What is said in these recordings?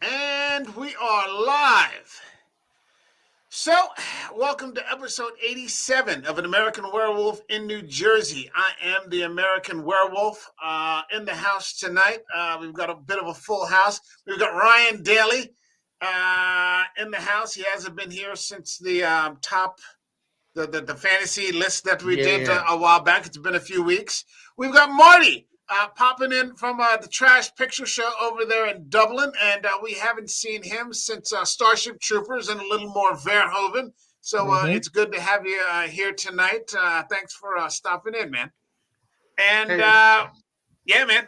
And we are live. So, welcome to episode 87 of An American Werewolf in New Jersey. I am the American Werewolf in the house tonight. We've got a bit of a full house. We've got Ryan Daly in the house. He hasn't been here since the the fantasy list that we did a while back. It's been a few weeks. We've got Marty popping in from the Trash Picture Show over there in Dublin, and we haven't seen him since Starship Troopers and a little more Verhoeven. So it's good to have you here tonight. Thanks for stopping in, man. And yeah, man.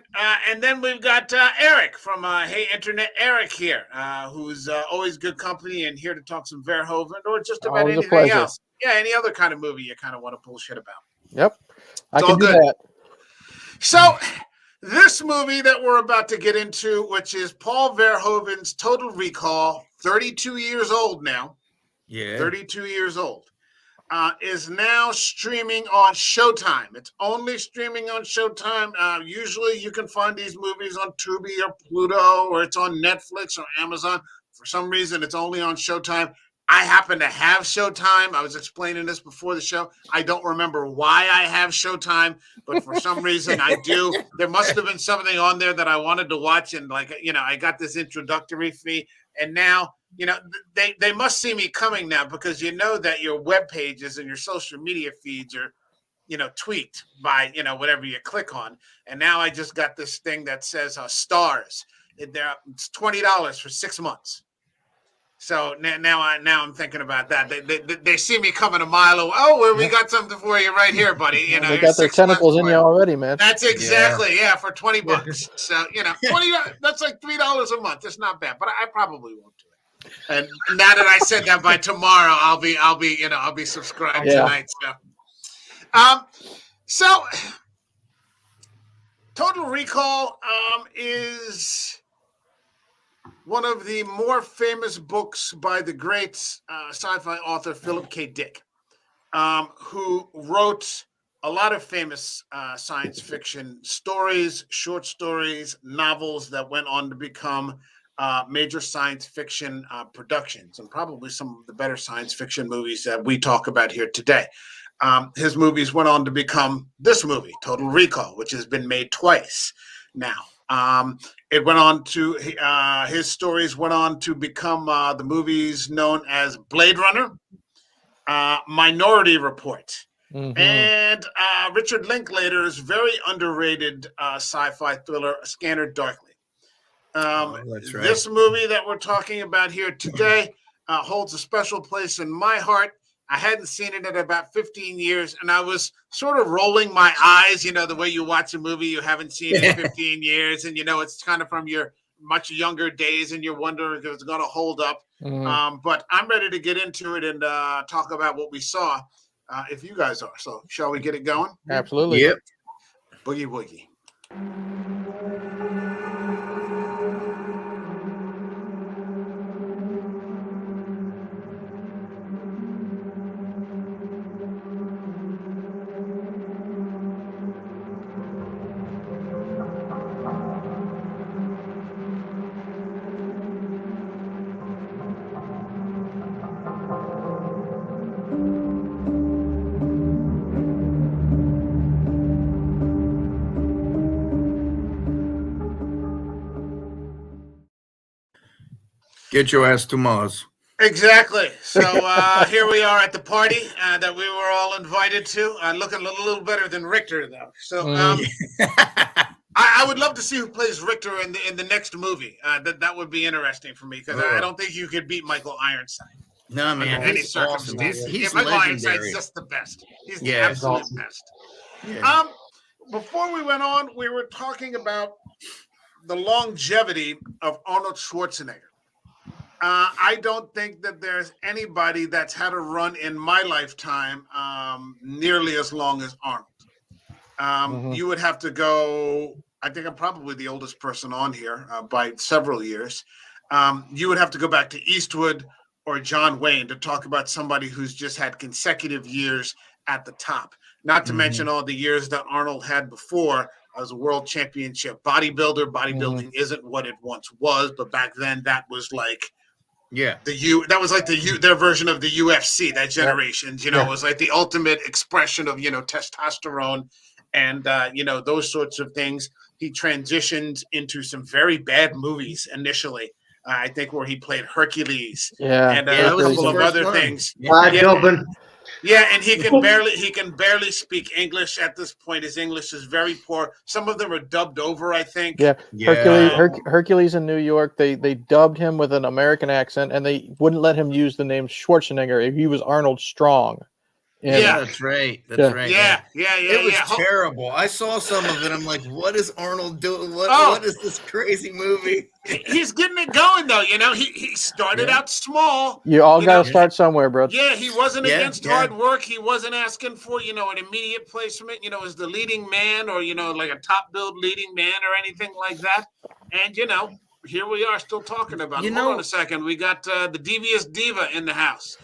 And then we've got Eric from Hey Internet Eric here, who's always good company and here to talk some Verhoeven or just about Always anything else. Yeah, any other kind of movie you kind of want to bullshit about. Yep, I It's can all do good. that. So, this movie that we're about to get into, which is Paul Verhoeven's Total Recall, 32 years old now. Yeah. 32 years old. Is now streaming on Showtime. It's only streaming on Showtime. Usually you can find these movies on Tubi or Pluto, or it's on Netflix or Amazon. For some reason, it's only on Showtime. I happen to have Showtime. I was explaining this before the show. I don't remember why I have Showtime, but for some reason I do. There must have been something on there that I wanted to watch, and I got this introductory fee, and now they must see me coming now, because that your web pages and your social media feeds are tweaked by whatever you click on, and now I just got this thing that says stars. It's $20 for 6 months. So now I'm thinking about that. They see me coming a mile away. Oh, well, we got something for you right here, buddy. They got their tentacles in you already, man. That's exactly for $20. So $20. That's like $3 a month. It's not bad, but I probably won't do it. And now that I said that, by tomorrow I'll be subscribed tonight. So Total Recall is one of the more famous books by the great sci-fi author Philip K. Dick, who wrote a lot of famous science fiction stories, short stories, novels that went on to become major science fiction productions, and probably some of the better science fiction movies that we talk about here today. His movies went on to become this movie, Total Recall, which has been made twice now. It went on to his stories went on to become the movies known as Blade Runner, Minority Report, and Richard Linklater's very underrated sci-fi thriller Scanner Darkly. That's right. This movie that we're talking about here today holds a special place in my heart. I hadn't seen it in about 15 years, and I was sort of rolling my eyes, the way you watch a movie you haven't seen in 15 years, and it's kind of from your much younger days, and you're wondering if it's going to hold up. But I'm ready to get into it and talk about what we saw, if you guys are. So shall we get it going? Absolutely. Yep. Boogie woogie. Get your ass to Mars. Exactly. So here we are at the party that we were all invited to. Looking a little better than Richter, though. So I would love to see who plays Richter in the next movie. That would be interesting for me, because I don't think you could beat Michael Ironside. No, man, any he's awesome. He's Michael legendary. Ironside's just the best. He's the absolute best. Yeah. Before we went on, we were talking about the longevity of Arnold Schwarzenegger. I don't think that there's anybody that's had a run in my lifetime nearly as long as Arnold. You would have to go, I think I'm probably the oldest person on here by several years. You would have to go back to Eastwood or John Wayne to talk about somebody who's just had consecutive years at the top. Not to mention all the years that Arnold had before as a world championship bodybuilder. Bodybuilding isn't what it once was, but back then that was like that was like their version of the UFC. That generation's, was like the ultimate expression of testosterone and those sorts of things. He transitioned into some very bad movies initially. I think where he played Hercules and a couple of other things. Yeah, and he can barely speak English at this point. His English is very poor. Some of them are dubbed over, I think. Yeah. Hercules in New York, they dubbed him with an American accent, and they wouldn't let him use the name Schwarzenegger. He was Arnold Strong. That's right. Yeah. It was terrible. I saw some of it. I'm like, what is Arnold doing? What is this crazy movie? He's getting it going, though. He started out small. You all got to start somewhere, bro. Yeah, he wasn't against hard work. He wasn't asking for, an immediate placement, as the leading man or, like a top billed leading man or anything like that. And, here we are still talking about it. Hold on a second. We got the Devious Diva in the house.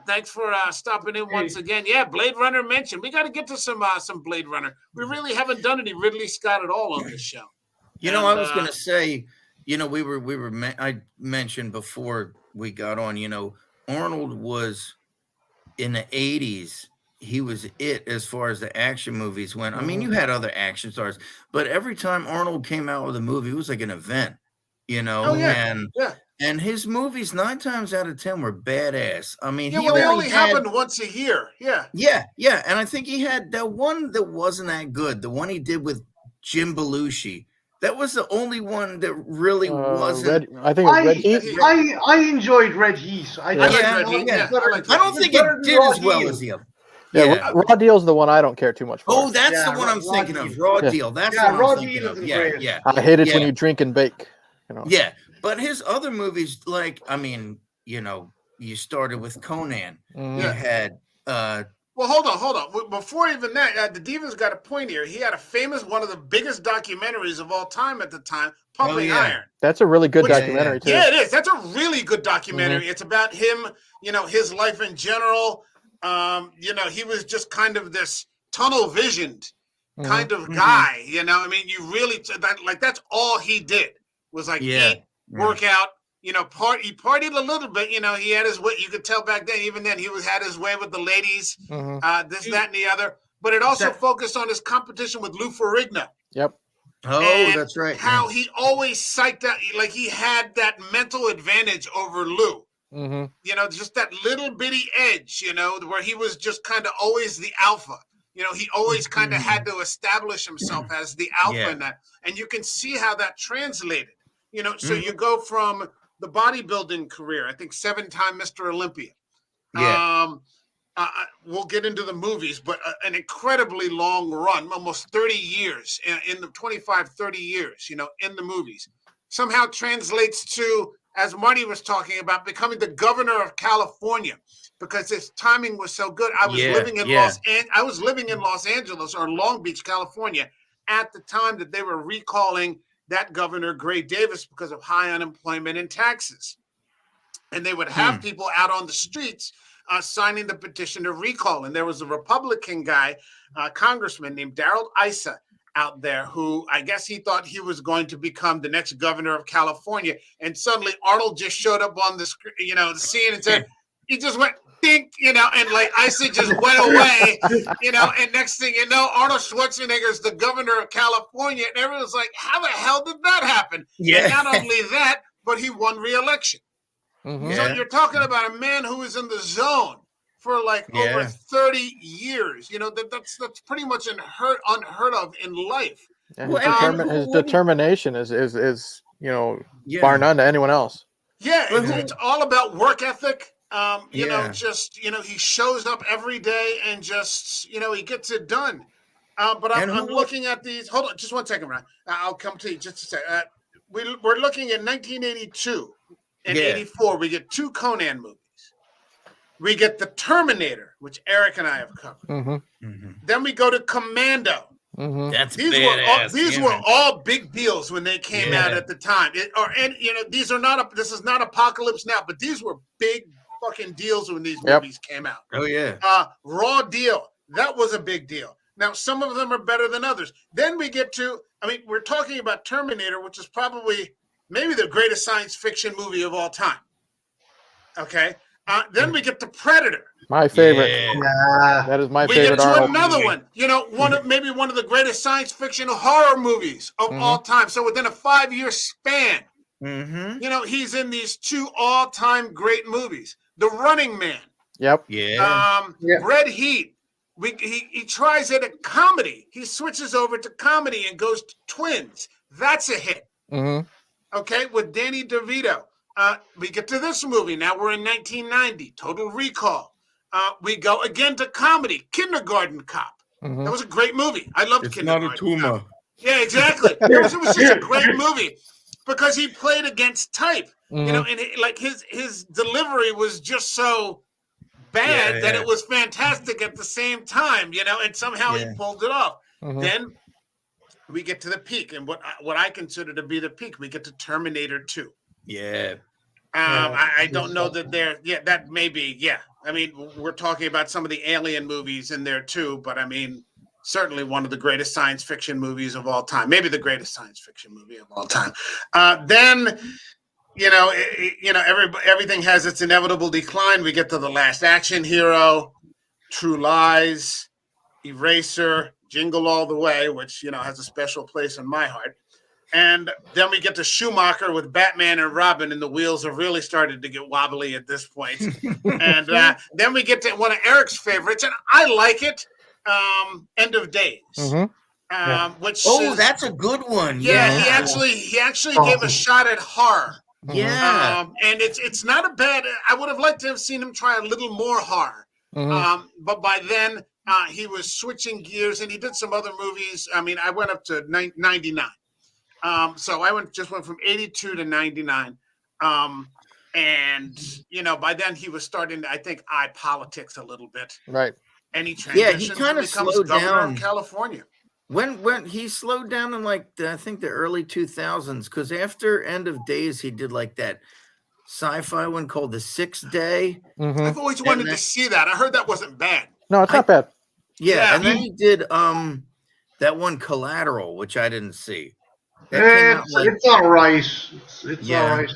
Thanks for stopping in once again. Yeah, Blade Runner mentioned. We got to get to some Blade Runner. We really haven't done any Ridley Scott at all on this show. I was going to say, I mentioned before we got on, Arnold was in the 80s. He was it as far as the action movies went. I mean, you had other action stars, but every time Arnold came out with a movie, it was like an event, And his movies 9 times out of 10 were badass. I mean, they only happened once a year. Yeah. And I think he had that one that wasn't that good. The one he did with Jim Belushi. That was the only one that really wasn't. I think it was Red Heat. I enjoyed Red Heat. I don't think it did as well as the other. Yeah, Raw Deal is the one I don't care too much for. Oh, that's the one I'm thinking of. Raw Deal. That's what I'm thinking of. Yeah. I hate it when you drink and bake. Yeah, but his other movies, you started with Conan. You had. Well, hold on. Before even that, the Diva's got a point here. He had one of the biggest documentaries of all time at the time, Pumping Iron. That's a really good documentary, too. Yeah, it is. That's a really good documentary. It's about him, his life in general. He was just kind of this tunnel visioned kind of guy, you really, that's all he did was eat, work out, he partied a little bit, he had his way. You could tell back then, even then, had his way with the ladies, this, that, and the other. But it also focused on his competition with Lou Ferrigno. Yep. Oh, that's right. How he always psyched out, he had that mental advantage over Lou. Just that little bitty edge, where he was just kind of always the alpha. He always kind of had to establish himself as the alpha in that. And you can see how that translated. So you go from the bodybuilding career, I think 7-time Mr. Olympia. We'll get into the movies, but an incredibly long run, almost 30 years, in the 25, 30 years, in the movies. Somehow translates to, as Marty was talking about, becoming the governor of California because his timing was so good. I was living in Los Angeles or Long Beach, California, at the time that they were recalling that governor, Gray Davis, because of high unemployment and taxes. And they would have people out on the streets signing the petition to recall. And there was a Republican guy, congressman named Darrell Issa, out there who I guess he thought he was going to become the next governor of California. And suddenly Arnold just showed up on the screen, the scene and said, he just went, dink, and Issa just went away, and next thing you know, Arnold Schwarzenegger is the governor of California. And everyone's like, how the hell did that happen? And not only that, but he won re-election. So you're talking about a man who is in the zone for over 30 years. That's pretty much unheard of in life. And his determination is bar none to anyone else. Yeah, it's all about work ethic. He shows up every day and just, he gets it done. But I'm looking at these. Hold on, just 1 second, Ryan. I'll come to you just a second. We're looking at 1982 and 84. We get 2 Conan movies. We get the Terminator, which Eric and I have covered. Then we go to Commando. That's these were all big deals when they came out at the time. This is not Apocalypse Now, but these were big fucking deals when these movies came out. Oh yeah. Raw Deal, that was a big deal. Now, some of them are better than others. Then we get to, I mean, we're talking about Terminator, which is probably maybe the greatest science fiction movie of all time. Okay. Then we get to Predator. My favorite. Yeah. That is my We favorite get to Arnold another movie. one. You know, maybe one of the greatest science fiction horror movies of all time. So within a 5-year span, you know, he's in these 2 all-time great movies. The Running Man. Yep. Yeah. Red Heat. He tries it at comedy. He switches over to comedy and goes to Twins. That's a hit. Okay, with Danny DeVito. We get to this movie. Now we're in 1990. Total Recall. We go again to comedy. Kindergarten Cop. That was a great movie. I loved Kindergarten Not a tumor. Cop. Yeah, exactly. It was just a great movie because he played against type. You know, and his delivery was just so bad that it was fantastic at the same time. You know, and somehow he pulled it off. Then we get to the peak, and what I consider to be the peak. We get to Terminator 2. Yeah. I don't know that that may be, I mean, we're talking about some of the Alien movies in there too, but I mean, certainly one of the greatest science fiction movies of all time, maybe the greatest science fiction movie of all time. Then, you know, everything has its inevitable decline. We get to The Last Action Hero, True Lies, Eraser, Jingle All the Way, which, you know, has a special place in my heart. And then we get to Schumacher with Batman and Robin, and the wheels have really started to get wobbly at this point. And then we get to one of Eric's favorites, and I like it, End of Days. Which that's a good one. Yeah, he actually gave a shot at horror. Yeah. And it's not a bad. I would have liked to have seen him try a little more horror. But by then he was switching gears, and he did some other movies. I mean, I went up to 99. So I went from 82 to 99. And, you know, by then he was starting to, I think, eye politics a little bit. Right. And he transitioned he kind of becomes slowed governor down of California. When he slowed down in I think the early 2000s, because after End of Days, he did like that sci-fi one called The Sixth Day. I've always wanted to see that. I heard that wasn't bad. No, it's not bad. Yeah, and then he did that one Collateral, which I didn't see. It's all right. It's all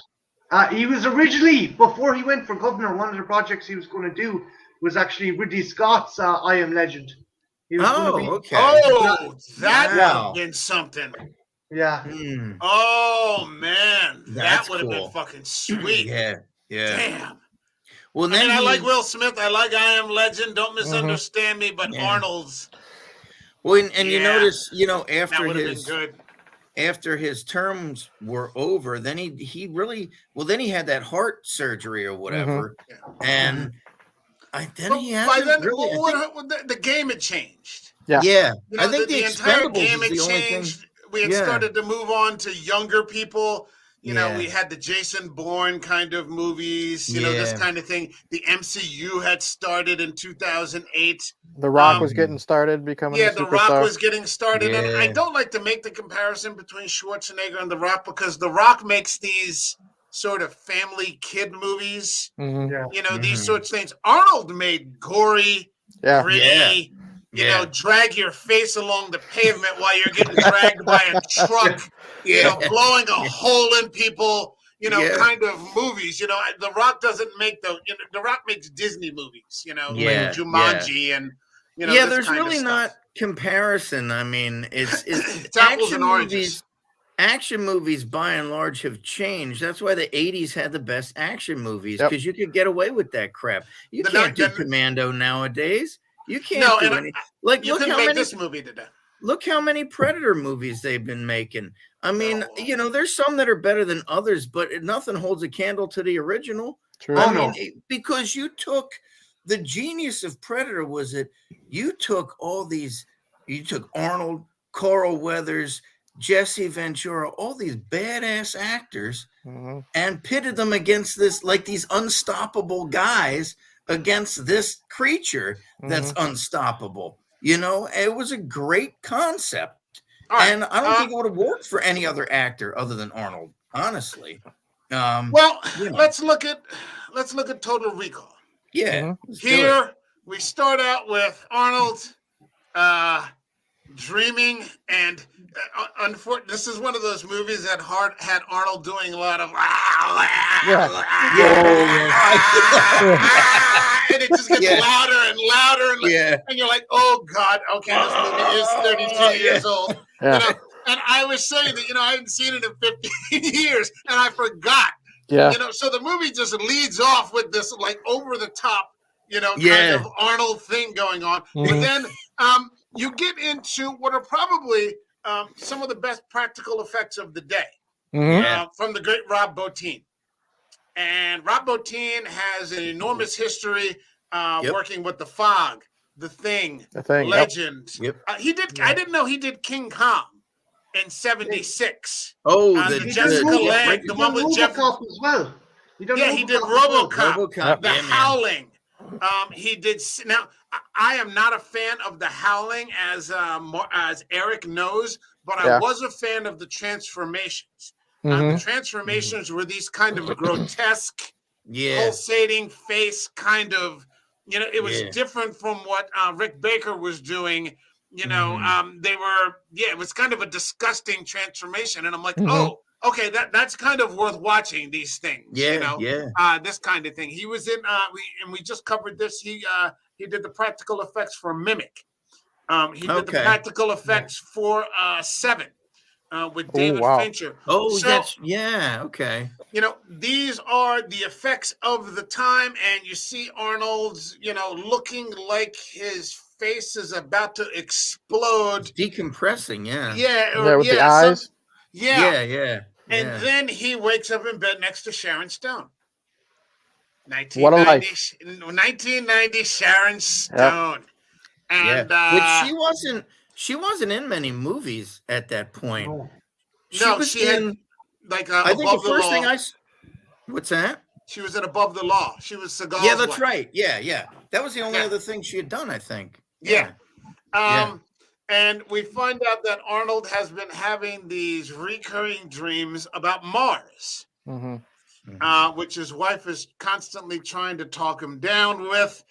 right. He was originally, before he went for governor, one of the projects he was going to do was actually Ridley Scott's I Am Legend. He was okay. Oh, that would have been something. Yeah. Oh, man. That's that would have been fucking sweet. Yeah. Damn. Well, then I like Will Smith. I like I Am Legend. Don't misunderstand me, but Arnold's. Well, and you notice, you know, after his terms were over, then he really then he had that heart surgery or whatever, and the game had changed. Yeah. You know, I think the entire game had changed. We had started to move on to younger people. You know, we had the Jason Bourne kind of movies, you know, this kind of thing. The MCU had started in 2008. The Rock was getting started, becoming a superstar. The Rock was getting started. And I don't like to make the comparison between Schwarzenegger and The Rock because The Rock makes these sort of family kid movies. You know, these sorts of things. Arnold made gory, gritty, you know, drag your face along the pavement while you're getting dragged by a truck, you know, blowing a hole in people, you know, kind of movies. You know, The Rock doesn't make The Rock makes Disney movies, you know, like Jumanji and, you know, this there's kind really of not comparison. I mean, it's apples and oranges. Action movies, by and large, have changed. That's why the 80s had the best action movies, because you could get away with that crap. You can't do Commando nowadays. You can't do anything. Like, you couldn't make this movie today. Look how many Predator movies they've been making. I mean, you know, there's some that are better than others, but nothing holds a candle to the original. True. I mean, because you took the genius of Predator was that you took Arnold, Carl Weathers, Jesse Ventura, all these badass actors, and pitted them against these unstoppable guys against this creature that's unstoppable. You know, it was a great concept. And I don't think it would have worked for any other actor other than Arnold, honestly. Let's look at Total Recall. Yeah. Here we start out with Arnold dreaming, and unfortunately, this is one of those movies that had Arnold doing a lot of and it just gets louder and louder, and you're like, oh God, okay, this movie is 32 years old. Yeah. You know, and I was saying that, I hadn't seen it in 15 years, and I forgot. Yeah. So the movie just leads off with this like over the top, kind of Arnold thing going on. Mm-hmm. But then you get into what are probably some of the best practical effects of the day from the great Rob Bottin. And Rob Bottin has an enormous history working with The Fog, The Thing, Legend. Yep. He did. I didn't know he did King Kong in '76. Oh, the Jessica Lange, the one with Jeff as well. He did RoboCop. The Howling. He did. Now, I am not a fan of The Howling, as Eric knows, but I was a fan of the Transformations. The Transformations were these kind of grotesque, pulsating face kind of. It was different from what Rick Baker was doing. They were. It was kind of a disgusting transformation, and I'm like, oh. Okay, that's kind of worth watching, these things. This kind of thing. He was in we just covered this. He did the practical effects for Mimic. He did the practical effects for Seven with David Fincher. Oh, so, okay. These are the effects of the time, and you see Arnold's, looking like his face is about to explode. Decompressing, with the eyes. Yeah. And then he wakes up in bed next to Sharon Stone. What a life. 1990 Sharon Stone. And which she wasn't in many movies at that point. She had like I think the first thing what's that? She was in Above the Law. She was Seagal's Yeah, that's wife. right. Yeah. That was the only other thing she had done, I think. And we find out that Arnold has been having these recurring dreams about Mars, which his wife is constantly trying to talk him down with.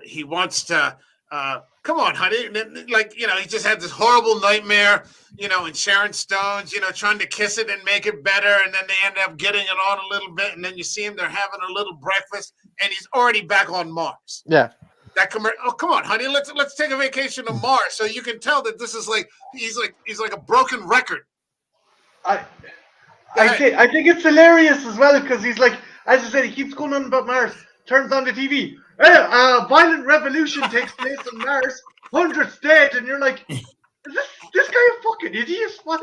He wants to, come on, honey. He just had this horrible nightmare, and Sharon Stone's, trying to kiss it and make it better. And then they end up getting it on a little bit. And then you see him, they're having a little breakfast, and he's already back on Mars. Yeah. Oh, come on, honey. Let's take a vacation to Mars, so you can tell that this is like he's like a broken record. I think it's hilarious as well, because he's like, as I said, he keeps going on about Mars. Turns on the TV. A violent revolution takes place on Mars. Hundreds dead, and you're like, is this guy a fucking idiot? What?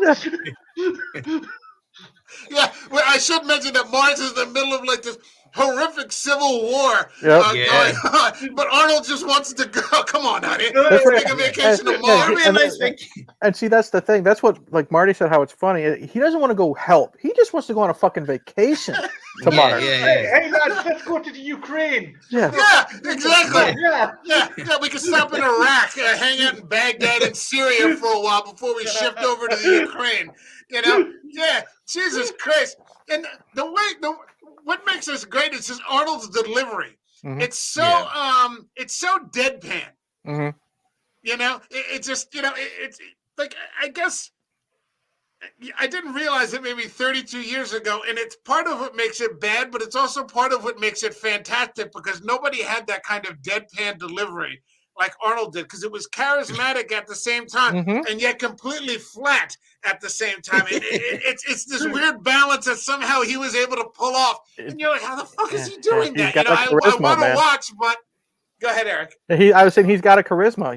Yeah, well, I should mention that Mars is in the middle of like this horrific civil war going on, but Arnold just wants to go. Come on, honey, let's take a vacation to Mars. And see, that's the thing. That's what, like Marty said, how it's funny. He doesn't want to go help. He just wants to go on a fucking vacation to Mars. Hey, lads, let's go to the Ukraine. Yeah, exactly. Yeah. We can stop in Iraq, hang out in Baghdad and Syria for a while before we shift over to the Ukraine. Yeah. Jesus Christ. And what makes this great is just Arnold's delivery. It's so deadpan. It's just it's like, I guess I didn't realize it maybe 32 years ago, and it's part of what makes it bad, but it's also part of what makes it fantastic, because nobody had that kind of deadpan delivery like Arnold did, because it was charismatic at the same time and yet completely flat at the same time. It's this weird balance that somehow he was able to pull off. And you're like, how the fuck is he doing that? I want to watch, but go ahead, Eric. I was saying he's got a charisma.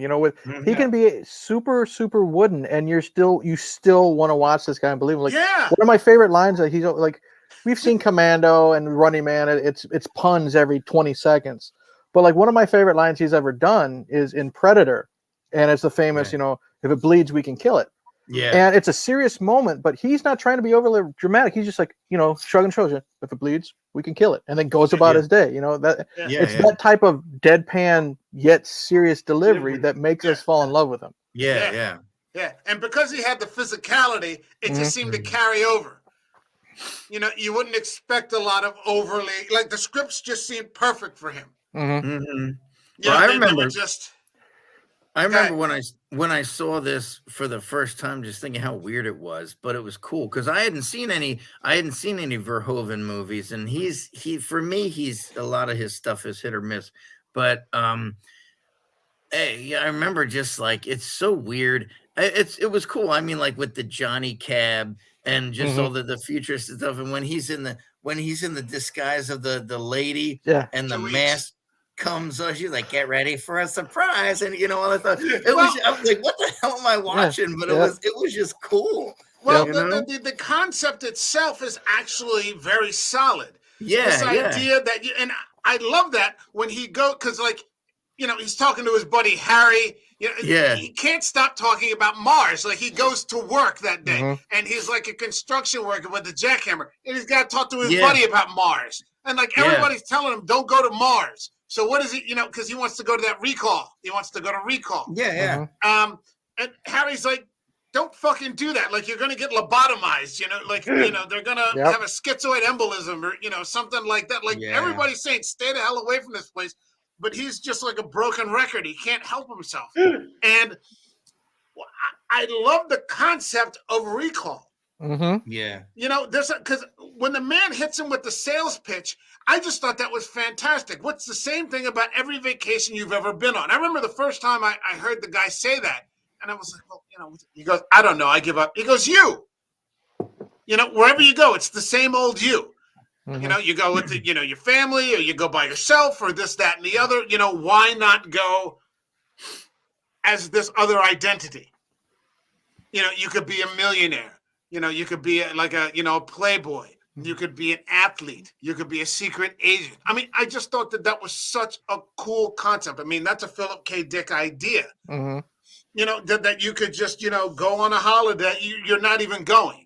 He can be super, super wooden, and you still want to watch this guy and believe him. Like, one of my favorite lines that he's like, we've seen Commando and Running Man. It's puns every 20 seconds. But like, one of my favorite lines he's ever done is in Predator, and it's the famous, if it bleeds, we can kill it. Yeah. And it's a serious moment, but he's not trying to be overly dramatic. He's just like, shrugging shoulders. If it bleeds, we can kill it, and then goes about his day. That type of deadpan yet serious delivery that makes us fall in love with him. Yeah. And because he had the physicality, it just seemed to carry over. You wouldn't expect a lot of overly, like, the scripts just seemed perfect for him. Well, I remember I remember when I saw this for the first time, just thinking how weird it was, but it was cool because I hadn't seen any Verhoeven movies, and for me, he's a lot of his stuff is hit or miss, but yeah, I remember just like it's so weird. It was cool. I mean, like with the Johnny Cab and just all the futuristic stuff, and when he's in the disguise of the lady, and the mask comes on, she's like, "Get ready for a surprise," and all that stuff. I was like, "What the hell am I watching?" But it was just cool. Well, the concept itself is actually very solid. Yeah, this idea that and I love that when he because he's talking to his buddy Harry. He can't stop talking about Mars. Like he goes to work that day, and he's like a construction worker with a jackhammer, and he's got to talk to his buddy about Mars. And like everybody's telling him, don't go to Mars. So what is it? Because he wants to go to that recall. He wants to go to recall. Yeah. And Harry's like, don't fucking do that. Like you're gonna get lobotomized. They're gonna have a schizoid embolism or something like that. Like everybody's saying, stay the hell away from this place. But he's just like a broken record. He can't help himself. And I love the concept of recall. Yeah. Because when the man hits him with the sales pitch, I just thought that was fantastic. What's the same thing about every vacation you've ever been on? I remember the first time I heard the guy say that, and I was like, well, he goes, I don't know, I give up. He goes, wherever you go, it's the same old you. You go with your family, or you go by yourself, or this, that, and the other. Why not go as this other identity? You could be a millionaire. You could be a playboy. You could be an athlete. You could be a secret agent. I mean, I just thought that was such a cool concept. I mean, that's a Philip K. Dick idea. That you could just, go on a holiday. You're not even going.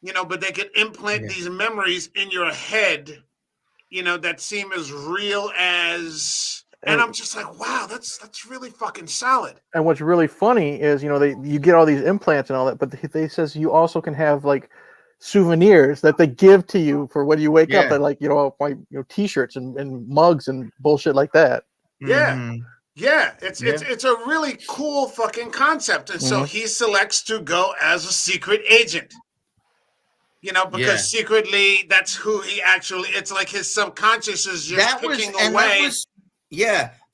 But they could implant these memories in your head, that seem as real as. And I'm just like, wow, that's really fucking solid. And what's really funny is, you get all these implants and all that, but they says you also can have like souvenirs that they give to you for when you wake up, that like T-shirts and mugs and bullshit like that. It's a really cool fucking concept, and so he selects to go as a secret agent. Because secretly that's who he actually. It's like his subconscious is just picking away.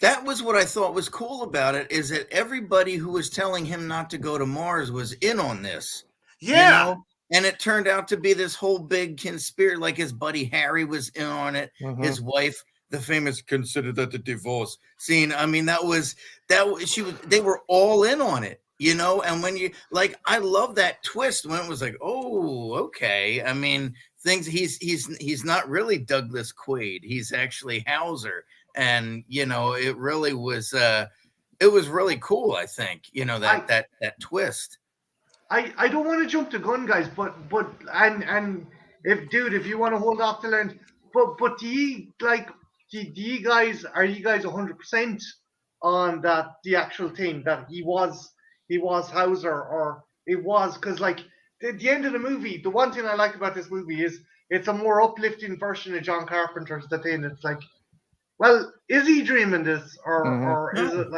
That was what I thought was cool about it, is that everybody who was telling him not to go to Mars was in on this. And it turned out to be this whole big conspiracy. Like his buddy Harry was in on it. His wife, the famous "consider that the divorce" scene. I mean, they were all in on it. And when I love that twist when it was like, oh, okay. I mean, he's not really Douglas Quaid. He's actually Hauser. And, it really was, it was really cool. I think, that twist. I don't want to jump the gun, guys, but if you want to hold off the land, but do you guys, are you guys 100% on that, the actual thing that he was Hauser, or it was, because the end of the movie, the one thing I like about this movie is it's a more uplifting version of John Carpenter's The Thing. It's like, well, is he dreaming this, or is it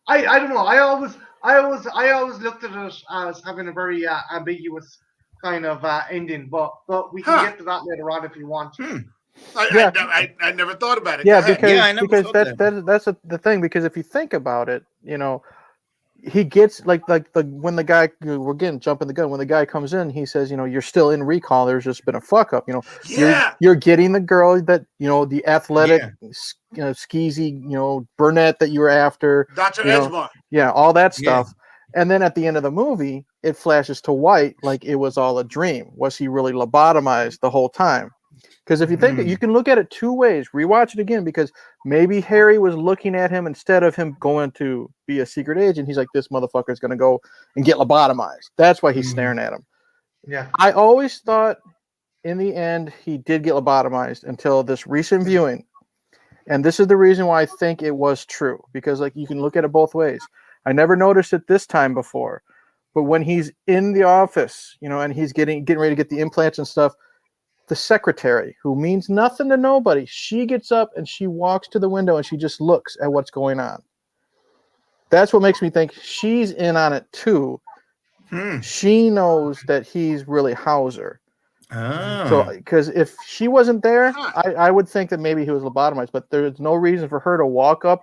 I don't know. I always looked at it as having a very ambiguous kind of ending, but we can get to that later on if you want. I never thought about it. Because that's the thing. Because if you think about it, he gets when the guy, we're getting jumping the gun, when the guy comes in, he says, you're still in recall, there's just been a fuck up, you're getting the girl that, the athletic, skeezy, brunette that you were after, Dr. Edgemore, all that stuff. And then at the end of the movie, it flashes to white, like it was all a dream. Was he really lobotomized the whole time? Because if you think you can look at it two ways, rewatch it again, because maybe Harry was looking at him instead of him going to be a secret agent. He's like, this motherfucker is going to go and get lobotomized. That's why he's staring at him. Yeah. I always thought in the end he did get lobotomized until this recent viewing. And this is the reason why I think it was true, because you can look at it both ways. I never noticed it this time before, but when he's in the office, and he's getting ready to get the implants and stuff, the secretary, who means nothing to nobody, she gets up and she walks to the window and she just looks at what's going on. that's what makes me think she's in on it too. She knows that he's really Hauser. So, because if she wasn't there, I would think that maybe he was lobotomized. But there's no reason for her to walk up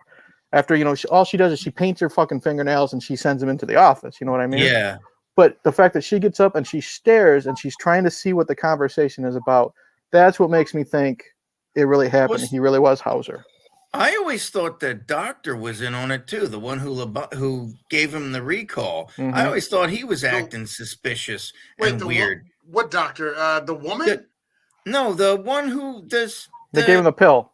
after, all she does is she paints her fucking fingernails and she sends him into the office. You know what I mean? Yeah. But the fact that she gets up and she stares and she's trying to see what the conversation is about, that's what makes me think it really happened. He really was Hauser. I always thought that doctor was in on it too, the one who gave him the recall. Mm-hmm. I always thought he was acting suspicious and weird. What doctor? The woman? No, the one who does. They gave him the pill.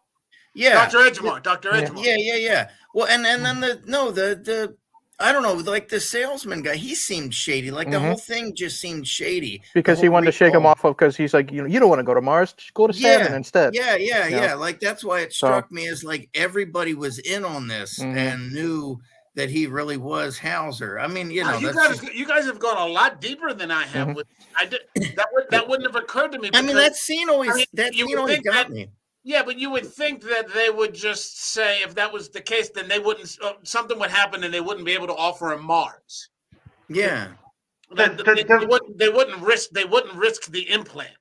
Yeah, Dr. Edgemore. Dr. Edgemore. Yeah. Well, and then the I don't know, like the salesman guy, he seemed shady. Like the whole thing just seemed shady. Because he wanted to shake him off of, because he's like, you don't want to go to Mars, just go to Saturn instead. Yeah. Like that's why it struck me as like everybody was in on this and knew that he really was Hauser. I mean, you guys have gone a lot deeper than I have. That wouldn't have occurred to me. I mean, that scene always got me. Yeah, but you would think that they would just say, if that was the case, then they wouldn't. Something would happen, and they wouldn't be able to offer him Mars. Yeah, they wouldn't risk the implant.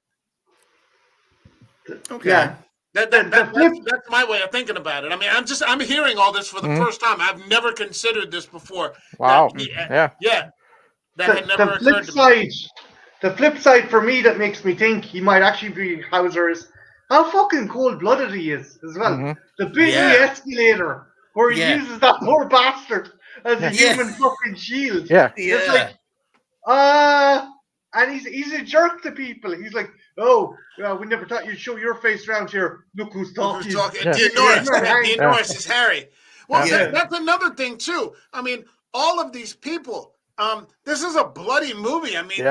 Okay. Yeah. That's my way of thinking about it. I mean, I'm hearing all this for the first time. I've never considered this before. Wow. That had never occurred to me. The flip side for me that makes me think he might actually be Hauser is how fucking cold-blooded he is as well. The big escalator where he uses that poor bastard as a human fucking shield. Yeah. It's like, and he's a jerk to people. He's like, we never thought you'd show your face around here. Look who's talking. Dean Norris is Harry. Well, that's another thing too. I mean, all of these people. This is a bloody movie. I mean,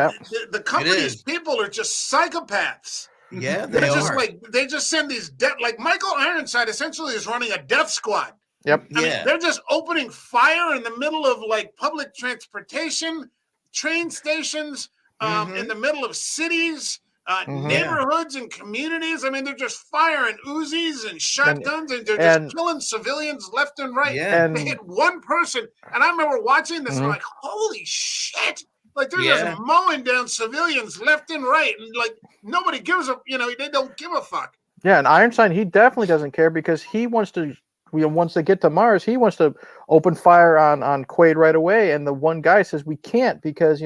the company's people are just psychopaths. Yeah, they're just they just send these like Michael Ironside essentially is running a death squad. Yep. I mean, they're just opening fire in the middle of like public transportation, train stations, in the middle of cities, neighborhoods and communities. I mean, they're just firing Uzis and shotguns, and they're just killing civilians left and right. Yeah. They hit one person, and I remember watching this. I'm like, holy shit! Like they're just mowing down civilians left and right, and like nobody gives a, they don't give a fuck. Yeah, and Ironside, he definitely doesn't care because he wants to. Once they get to Mars, he wants to open fire on Quaid right away, and the one guy says we can't because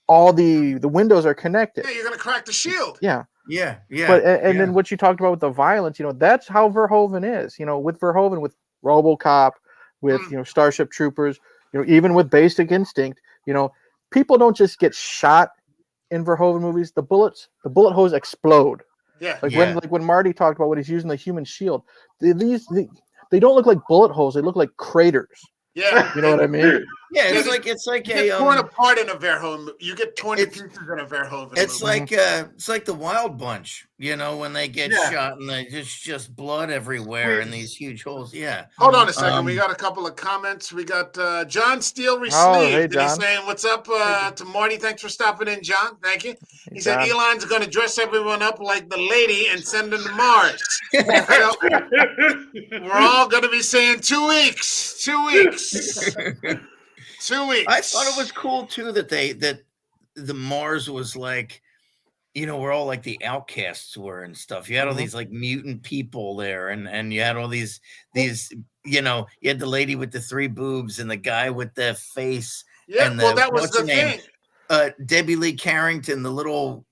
all the windows are connected. Yeah, you're gonna crack the shield. Yeah. But then what you talked about with the violence, that's how Verhoeven is. With Verhoeven, with RoboCop, with Starship Troopers, even with Basic Instinct, people don't just get shot in Verhoeven movies. The bullet hose explode. Yeah. When Marty talked about when he's using the human shield, they don't look like bullet holes. They look like craters. Yeah. You know what I mean? Yeah, it's like you get torn apart in a Verhoeven. You get torn to pieces in a Verhoeven. It's like the Wild Bunch, when they get shot and there's just blood everywhere and these huge holes. Yeah. Hold on a second. We got a couple of comments. We got John Steele Sleeve. He's saying, "What's up to Marty? Thanks for stopping in, John. Thank you." He said Elon's going to dress everyone up like the lady and send them to Mars. We're all going to be saying 2 weeks. 2 weeks. 2 weeks. I thought it was cool too that the Mars was like, where all like the outcasts were and stuff. You had all these like mutant people there, and you had all these you had the lady with the 3 boobs and the guy with the face. Yeah, and that was the thing. Debbie Lee Carrington, the little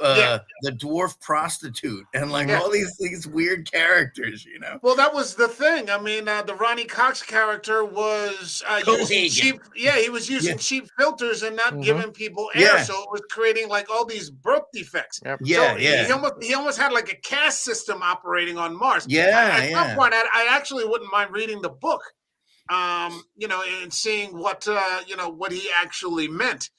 the dwarf prostitute, and like all these weird characters, Well, that was the thing. I mean, the Ronnie Cox character was using cheap. Yeah, he was using cheap filters and not giving people air, so it was creating like all these birth defects. Yep. He almost had like a caste system operating on Mars. At some point, I actually wouldn't mind reading the book, and seeing what what he actually meant.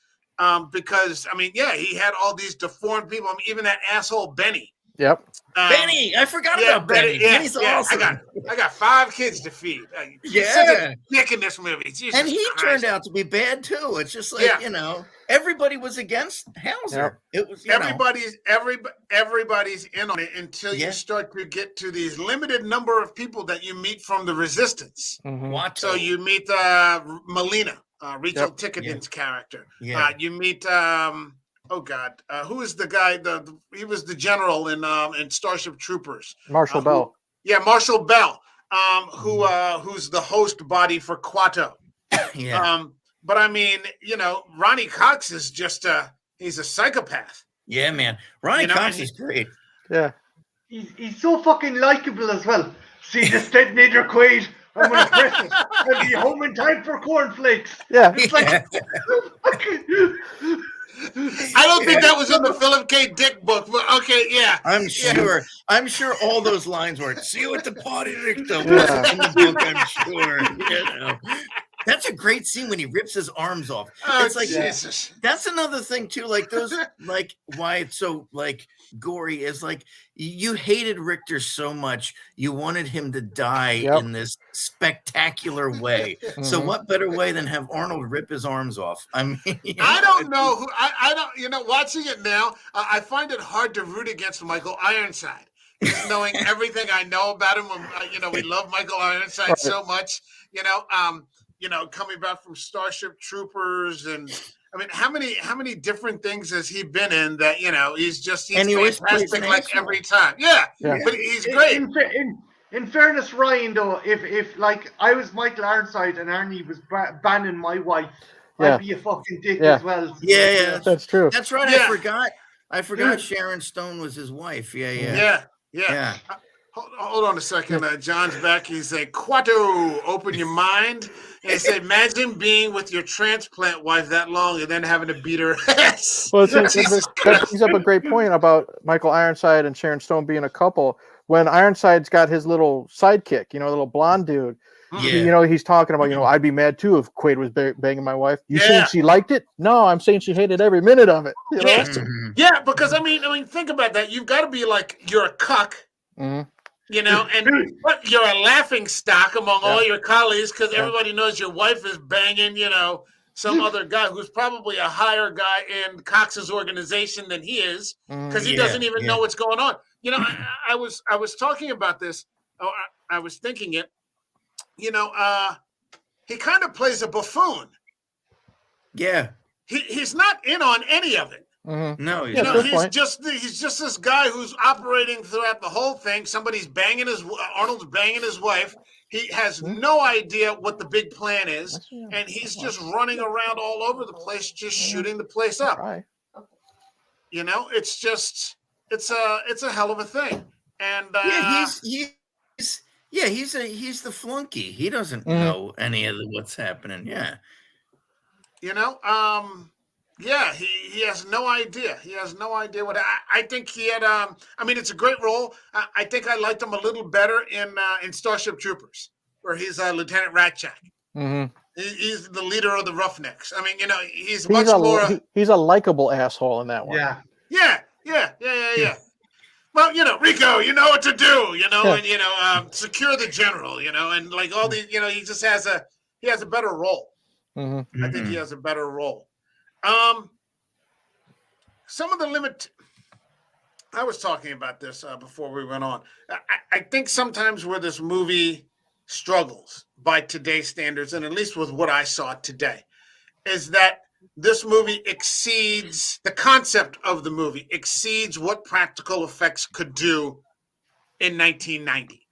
Because I mean, he had all these deformed people. I mean, even that asshole Benny. Yep. Benny, I forgot about Benny. Yeah, Benny's awesome. I got 5 kids to feed. He's such a dick in this movie. Jesus and he Christ. turned out to be bad too. It's just like everybody was against Hauser. Yep. It was everybody's in on it until you start to get to these limited number of people that you meet from the resistance. Mm-hmm. So you meet Melina, Rachel Tickendon's character. Yeah. You meet who is the guy? He was the general in Starship Troopers. Marshall Bell. Marshall Bell. Who's the host body for Quato. Yeah. But I mean, Ronnie Cox is just he's a psychopath. Yeah, man. Ronnie Cox is great. Yeah. He's so fucking likable as well. See this detonator, Quaid. I'm gonna press it. I'll be home in time for cornflakes. Yeah. It's like I don't think that was in the Philip K. Dick book, but okay, yeah. I'm sure all those lines weren't. See you at the party, Richter. Was in the book, I'm sure. That's a great scene when he rips his arms off. It's like Jesus. That's another thing too. Like those, like why it's so like gory is like you hated Richter so much you wanted him to die in this spectacular way. Mm-hmm. So what better way than have Arnold rip his arms off? I mean, I don't know who. I don't. Watching it now, I find it hard to root against Michael Ironside. Just knowing everything I know about him, we love Michael Ironside so much. Coming back from Starship Troopers, and I mean, how many different things has he been in that he's fantastic like every time. Yeah, but he's great. In fairness, Ryan, though, if like I was Michael Ironside and Arnie was banning my wife, I'd be a fucking dick as well. Yeah, that's true. That's right. Yeah. I forgot Sharon Stone was his wife. Yeah. Hold on a second. John's back. He said, Quato, open your mind. And he said, imagine being with your transplant wife that long and then having to beat her ass. Well, that brings up a great point about Michael Ironside and Sharon Stone being a couple. When Ironside's got his little sidekick, little blonde dude, he's talking about, I'd be mad too if Quaid was banging my wife. You saying she liked it? No, I'm saying she hated every minute of it. Yeah, because I mean, think about that. You've got to be like, you're a cuck. Mm-hmm. But you're a laughing stock among all your colleagues because everybody knows your wife is banging, some other guy who's probably a higher guy in Cox's organization than he is because he doesn't even know what's going on. I was talking about this. I was thinking it. He kind of plays a buffoon. Yeah. He's not in on any of it. Mm-hmm. No, he's just this guy who's operating throughout the whole thing. Arnold's banging his wife. He has no idea what the big plan is, and he's just running around all over the place, just shooting the place up. Right. It's a hell of a thing. And he's the flunky. He doesn't know any of what's happening. Yeah. He has no idea. He has no idea what I think he had. It's a great role. I think I liked him a little better in Starship Troopers, where he's Lieutenant Ratchak. Mm-hmm. He's the leader of the Roughnecks. I mean, he's much more. He's a likable asshole in that one. Yeah. Well, Rico, you know what to do. And secure the general. And like all these, he just has a better role. Mm-hmm. I think he has a better role. Some of the I was talking about this before we went on. I think sometimes where this movie struggles by today's standards, and at least with what I saw today, is that this movie the concept of the movie exceeds what practical effects could do in 1990.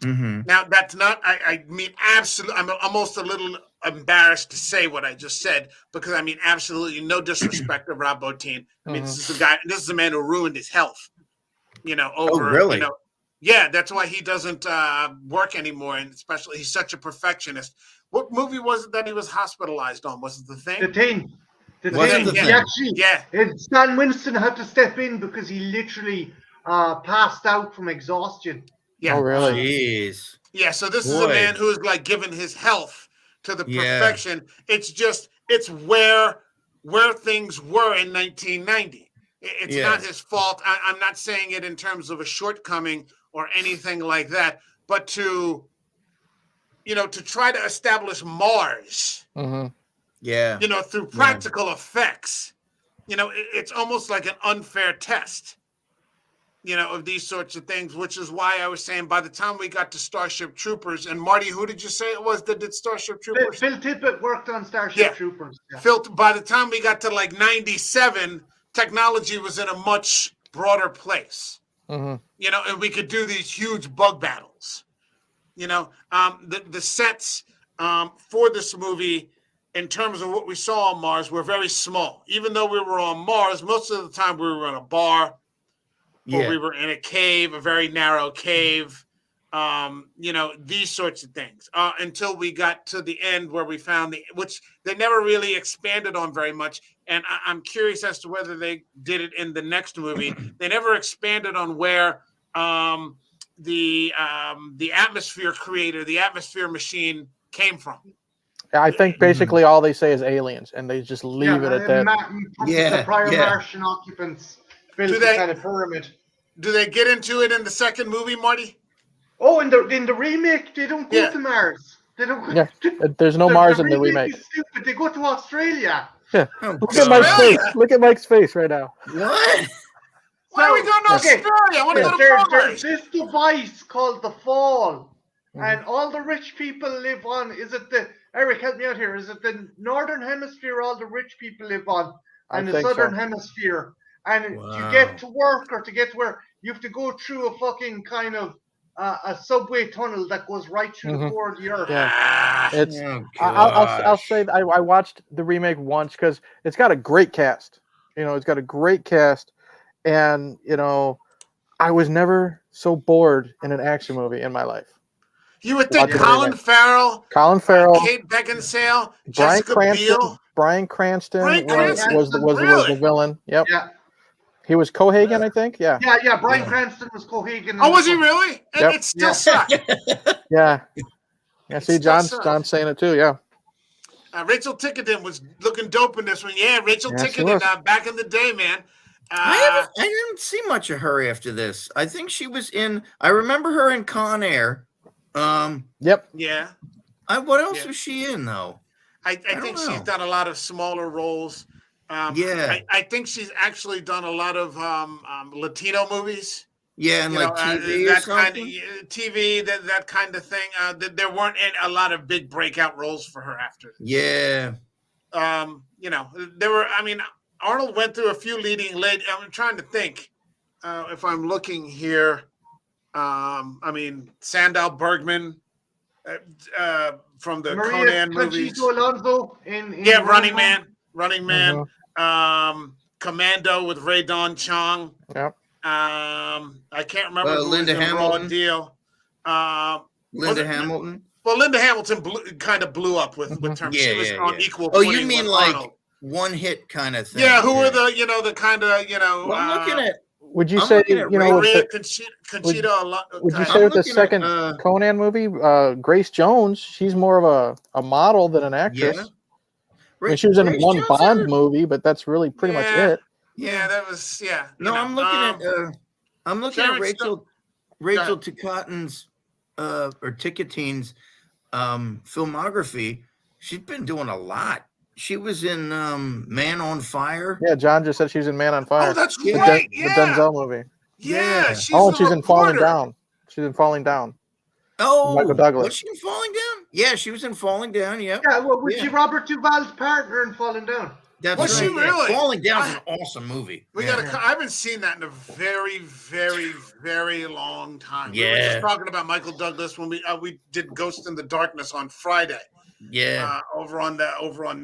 Mm-hmm. Now, that's not, I mean, absolutely, I'm almost a little embarrassed to say what I just said, because I mean, absolutely no disrespect to Rob Bottin. I mean, this is a man who ruined his health, really? That's why he doesn't work anymore. And especially, he's such a perfectionist. What movie was it that he was hospitalized on? Was it The Thing? The Thing. And Stan Winston had to step in because he literally passed out from exhaustion. Yeah. Oh, really? Jeez. Yeah, so this is a man who's like given his health to the perfection. It's where things were in 1990. It's not his fault. I'm not saying it in terms of a shortcoming or anything like that, but to try to establish Mars, through practical effects, it's almost like an unfair test, of these sorts of things, which is why I was saying by the time we got to Starship Troopers, and Marty, who did you say it was that did Starship Troopers? Phil Tippett worked on Starship Troopers. Yeah. Phil, by the time we got to like 97, technology was in a much broader place, and we could do these huge bug battles. The sets for this movie, in terms of what we saw on Mars, were very small. Even though we were on Mars, most of the time we were in a bar, or we were in a cave, a very narrow cave, these sorts of things, until we got to the end where we found which they never really expanded on very much. And I'm curious as to whether they did it in the next movie. They never expanded on where the atmosphere creator, the atmosphere machine came from. I think basically all they say is aliens, and they just leave it at that. The prior Martian occupants built the kind of pyramid. Do they get into it in the second movie, Marty? Oh, in the remake, they don't go to Mars. They don't. Yeah, there's no Mars in the remake. Stupid. They go to Australia. Yeah. Look at Mike's face. Look at Mike's face right now. What? Why are we going to Australia? I want to go to Mars. There's this device called the Fall, and all the rich people live on. Eric, help me out here. Is it the northern hemisphere all the rich people live on, and the southern hemisphere? And to get to work or to get to where, you have to go through a fucking kind of a subway tunnel that goes right through the core of the earth. Yeah, it's. I'll say I watched the remake once because it's got a great cast. It's got a great cast, and I was never so bored in an action movie in my life. You would think Colin Farrell, Kate Beckinsale, Jessica Biel, Bryan Cranston was the villain. Yep. Yeah. He was Cohagen, I think. Yeah. Yeah. Bryan Cranston was Cohagen. Oh, was he really? And it still sucked. Yeah. See, John's saying it too. Yeah. Rachel Ticotin was looking dope in this one. Yeah, Rachel Ticotin back in the day, man. I didn't see much of her after this. I think she was in. I remember her in Con Air. Yep. Yeah. What else was she in though? I think she's done a lot of smaller roles. I think she's actually done a lot of Latino movies. Yeah, and TV that kind of TV, that kind of thing. There weren't a lot of big breakout roles for her after this. Yeah. There were. I mean, Arnold went through a few leading ladies. I'm trying to think if I'm looking here. Sandow Bergman from the Conan movies. Alonso in Running Man. Commando with Ray Don Chong. Yep. I can't remember who Linda was in Hamilton. Raw Deal. Linda Hamilton. Well, Linda Hamilton kind of blew up with terms. She was on equal. Oh, you mean like Arnold. One hit kind of thing? Yeah. Who were the kind of Well, I'm looking at. Would you say Conchita? Would you say with the second Conan movie, Grace Jones? She's more of a model than an actress. Yeah. She was in one Bond movie, but that's really pretty much it. Yeah, that was No, I'm looking at Rachel Ticotin's or Ticotin's filmography. She's been doing a lot. She was in Man on Fire. Yeah, John just said she was in Man on Fire. Oh, that's right. The Denzel movie. Yeah. She's in Falling Down. She's in Falling Down. Oh, Michael Douglas. Was she in Falling Down? Yeah, she was in Falling Down. Yeah. Yeah. Well, was she Robert Duvall's partner in Falling Down? Was she really? Falling Down is an awesome movie. I haven't seen that in a very, very, very long time. Yeah. We were just talking about Michael Douglas when we did Ghost in the Darkness on Friday. Yeah. Over on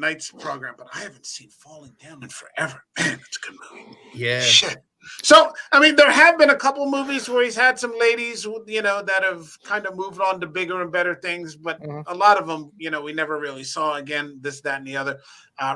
Night's program, but I haven't seen Falling Down in forever. Man, it's a good movie. Yeah. Shit. So, there have been a couple movies where he's had some ladies, that have kind of moved on to bigger and better things, but a lot of them, we never really saw again, this, that, and the other.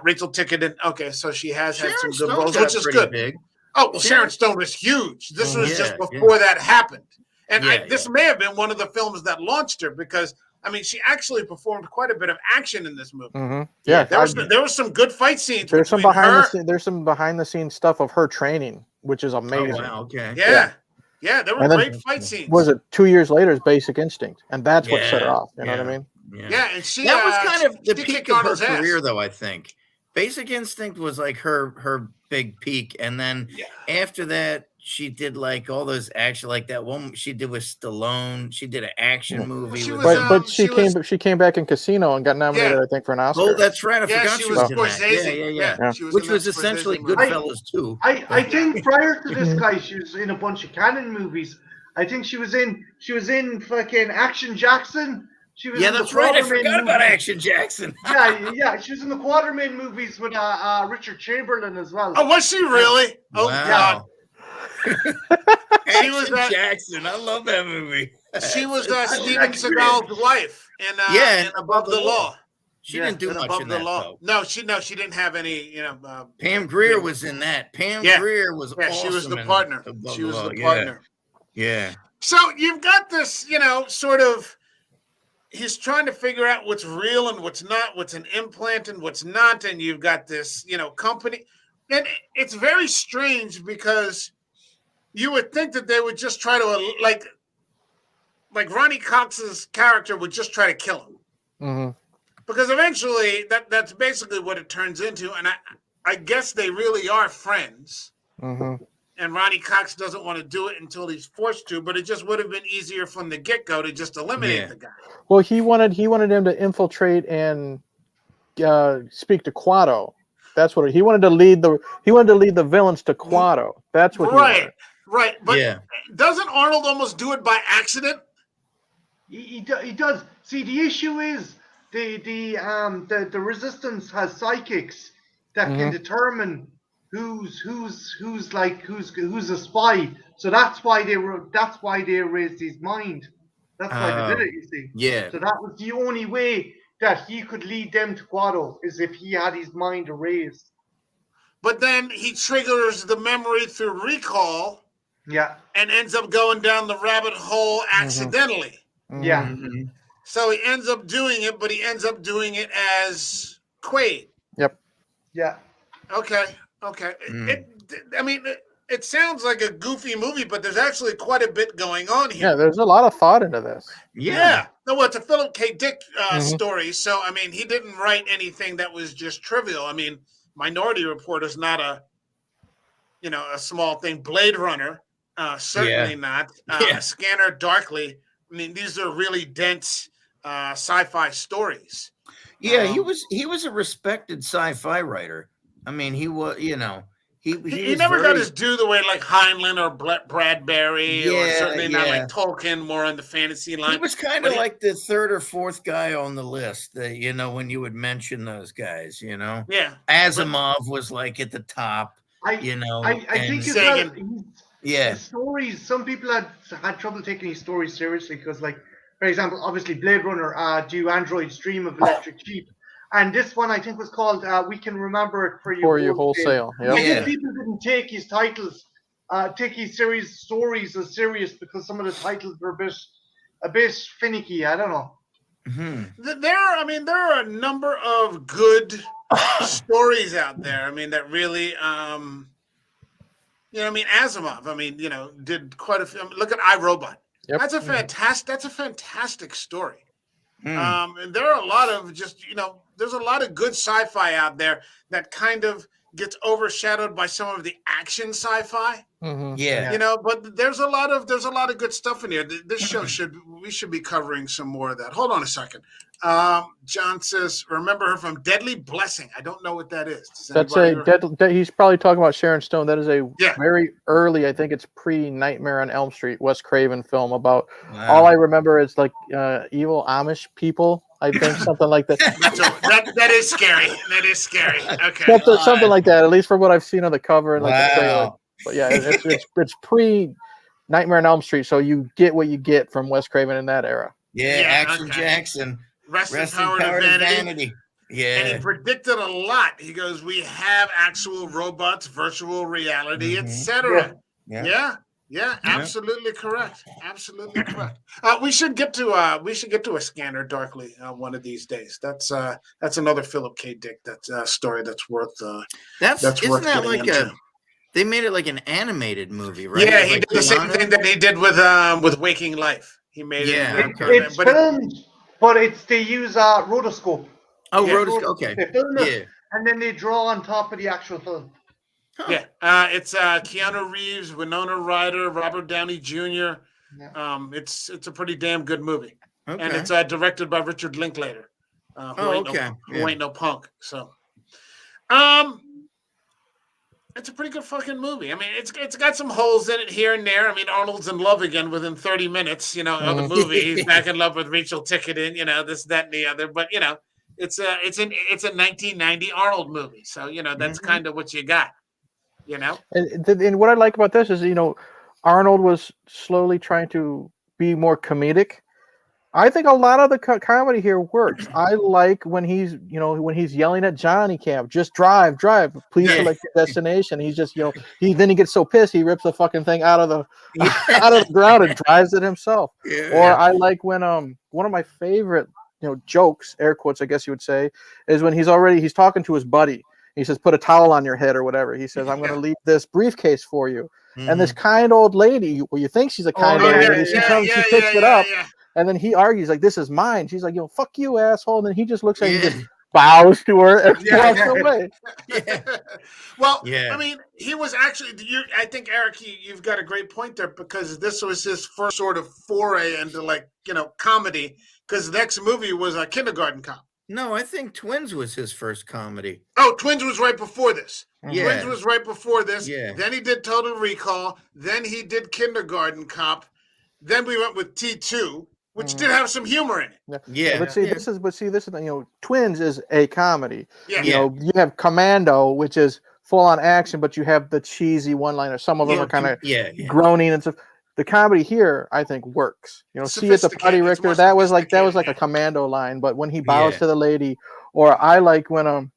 Rachel Ticotin, okay, so she has had some good roles, which is good. Big. Oh, well, Sharon Stone was huge. This was just before that happened. And this may have been one of the films that launched her because I mean, she actually performed quite a bit of action in this movie. Mm-hmm. Yeah, there was some good fight scenes. There's some behind the scenes stuff of her training, which is amazing. Oh, wow, okay. Yeah, there were great fight scenes. Was it 2 years later? Is Basic Instinct, and that's what set her off. You know what I mean? Yeah, and that was kind of the peak of her career, ass. though. I think Basic Instinct was like her big peak, and then after that, she did like all those action, like that one she did with Stallone. She did an action movie, but she came back in Casino and got nominated, I think, for an Oscar. Oh, that's right. I forgot she was in Scorsese. that. Which was essentially Goodfellas too. I think prior to this guy, she was in a bunch of Cannon movies. I think she was in fucking Action Jackson. She was in that's right. I forgot about Action Jackson. She was in the Quatermain movies with Richard Chamberlain as well. Oh, was she really? Oh, wow. She was Jackson. I love that movie. She was Steven Seagal's wife in Above the Law. She didn't do much Above in the that, Law. though. No, she didn't have any. Pam Grier was in that. Pam Grier was awesome. She was the partner. She was the partner. Yeah. So you've got this, sort of. He's trying to figure out what's real and what's not, what's an implant and what's not, and you've got this, company, and it's very strange because you would think that they would just try to like Ronnie Cox's character would just try to kill him, because eventually that's basically what it turns into, and I guess they really are friends. And Ronnie Cox doesn't want to do it until he's forced to, but it just would have been easier from the get-go to just eliminate the guy. Well, he wanted him to infiltrate and speak to Quado. That's what he wanted to lead the villains to Quado. That's what he wanted. Right. But doesn't Arnold almost do it by accident? He does. See, the issue is the resistance has psychics that can determine who's a spy. So that's why they erased his mind. That's why they did it, you see. Yeah. So that was the only way that he could lead them to Quado, is if he had his mind erased. But then he triggers the memory through recall. Yeah. And ends up going down the rabbit hole accidentally. Yeah. So he ends up doing it, but he ends up doing it as Quaid. Yep. Yeah. Okay. It sounds like a goofy movie, but there's actually quite a bit going on here. Yeah, there's a lot of thought into this. Yeah. No, it's a Philip K. Dick story. So, he didn't write anything that was just trivial. Minority Report is not a small thing. Blade Runner, certainly not. Scanner Darkly. These are really dense sci-fi stories. Yeah, he was a respected sci-fi writer. He was, he never got his due the way like Heinlein or Bradbury, or certainly not like Tolkien, more on the fantasy line. He was kind of like the third or fourth guy on the list, when you would mention those guys, Yeah. Asimov was like at the top, I think it's his stories, some people had trouble taking his stories seriously because, like, for example, obviously Blade Runner, Do Androids Dream of Electric Sheep? And this one, I think, was called We Can Remember It For You Wholesale. Yep. I think people didn't take his titles, take his stories as serious because some of the titles were a bit finicky. I don't know. There are a number of good stories out there. That really, Asimov, did quite a few. Look at iRobot. Yep. That's a fantastic story. And there are a lot of there's a lot of good sci-fi out there that kind of gets overshadowed by some of the action sci-fi. But there's a lot of good stuff in here. This show we should be covering some more of that. Hold on a second. John says, remember her from Deadly Blessing. I don't know what that is. He's probably talking about Sharon Stone. That is a very early, I think it's pre-Nightmare on Elm Street, Wes Craven film about, all I remember is like evil Amish people. I think something like that. That is scary. That is scary. Okay. Something like that, at least from what I've seen on the cover and like the trailer. But yeah, it's pre Nightmare on Elm Street, so you get what you get from Wes Craven in that era. Action Jackson. Rest in Power to Vanity. Yeah. And he predicted a lot. He goes, we have actual robots, virtual reality, etc. Yeah. Yeah, absolutely correct. Absolutely correct. We should get to a Scanner Darkly one of these days. That's another Philip K. Dick story that's worth isn't that getting like into. They made it like an animated movie, right? Yeah, he did the same thing that he did with Waking Life. He made it. It's filmed, but they use rotoscope. Oh, rotoscope. Okay. They film it, and then they draw on top of the actual film. Huh. Yeah, it's Keanu Reeves, Winona Ryder, Robert Downey Jr. Yeah. It's a pretty damn good movie, and it's directed by Richard Linklater, who ain't no punk. So, it's a pretty good fucking movie. I mean, it's got some holes in it here and there. I mean, Arnold's in love again within 30 minutes, of the movie. He's back in love with Rachel Ticotin, this, that, and the other. But it's a 1990 Arnold movie, so that's kind of what you got. And what I like about this is, Arnold was slowly trying to be more comedic. I think a lot of the comedy here works. I like when he's yelling at Johnny Cab, just drive, please select your destination. He's just, he gets so pissed he rips the fucking thing out of the ground and drives it himself. Yeah. Or I like when one of my favorite jokes, air quotes, I guess you would say, is when he's talking to his buddy. He says, put a towel on your head or whatever. He says, I'm going to leave this briefcase for you. And this kind old lady, you think she's a kind old lady, she picks it up. Yeah. And then he argues, like, this is mine. She's like, fuck you, asshole. And then he just looks at her and just bows to her and walks away. Well, I mean, he was actually, I think, Eric, you've got a great point there, because this was his first sort of foray into, comedy, because the next movie was a Kindergarten Cop. No, I think Twins was his first comedy. Oh, Twins was right before this. Yeah. Twins was right before this. Yeah. Then he did Total Recall. Then he did Kindergarten Cop. Then we went with T2, which did have some humor in it. Yeah. This is Twins is a comedy. Yeah. You have Commando, which is full on action, but you have the cheesy one-liner. Some of them are kind of groaning and stuff. The comedy here, I think, works. See at the Party Richter, that was like a Commando line. But when he bows to the lady, or I like when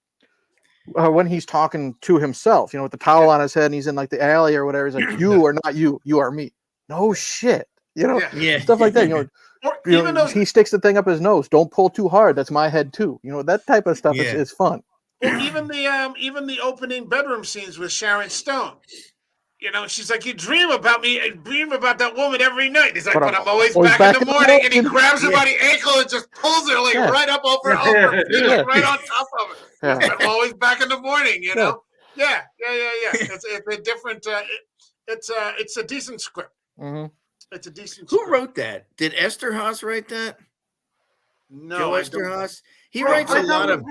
he's talking to himself, with the towel on his head, and he's in like the alley or whatever. He's like, "You are not you. You are me." No shit. Stuff like that. He sticks the thing up his nose. Don't pull too hard. That's my head too. That type of stuff is fun. Or even the opening bedroom scenes with Sharon Stone. She's like, you dream about me, I dream about that woman every night. He's like, but I'm always back in the morning. And he grabs her by the ankle and just pulls her right up over right on top of her. Yeah. I'm always back in the morning, Yeah. It's a different, it's a decent script. Mm-hmm. It's a decent script. Who wrote that? Did Esterhaus write that? No. Joe Esterhaus? He writes a lot of...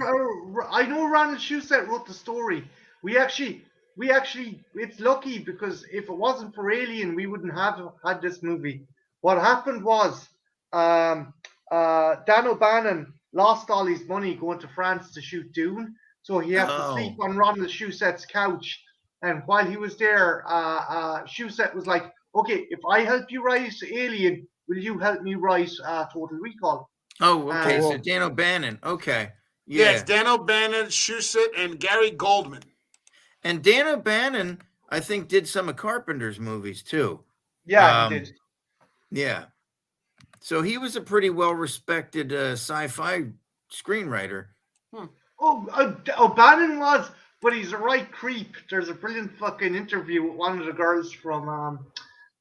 I know Ronald Shusett wrote the story. We actually, it's lucky, because if it wasn't for Alien, we wouldn't have had this movie. What happened was Dan O'Bannon lost all his money going to France to shoot Dune, so he had to sleep on Ronald Shusett's couch. And while he was there, Shusett was like, okay, if I help you write Alien, will you help me write Total Recall? Oh, okay, so Dan O'Bannon, okay. Yeah, it's Dan O'Bannon, Shusett, and Gary Goldman. And Dan O'Bannon, I think, did some of Carpenter's movies too. Yeah, he did. Yeah. So he was a pretty well-respected sci-fi screenwriter. O'Bannon was, but he's a right creep. There's a brilliant fucking interview with one of the girls from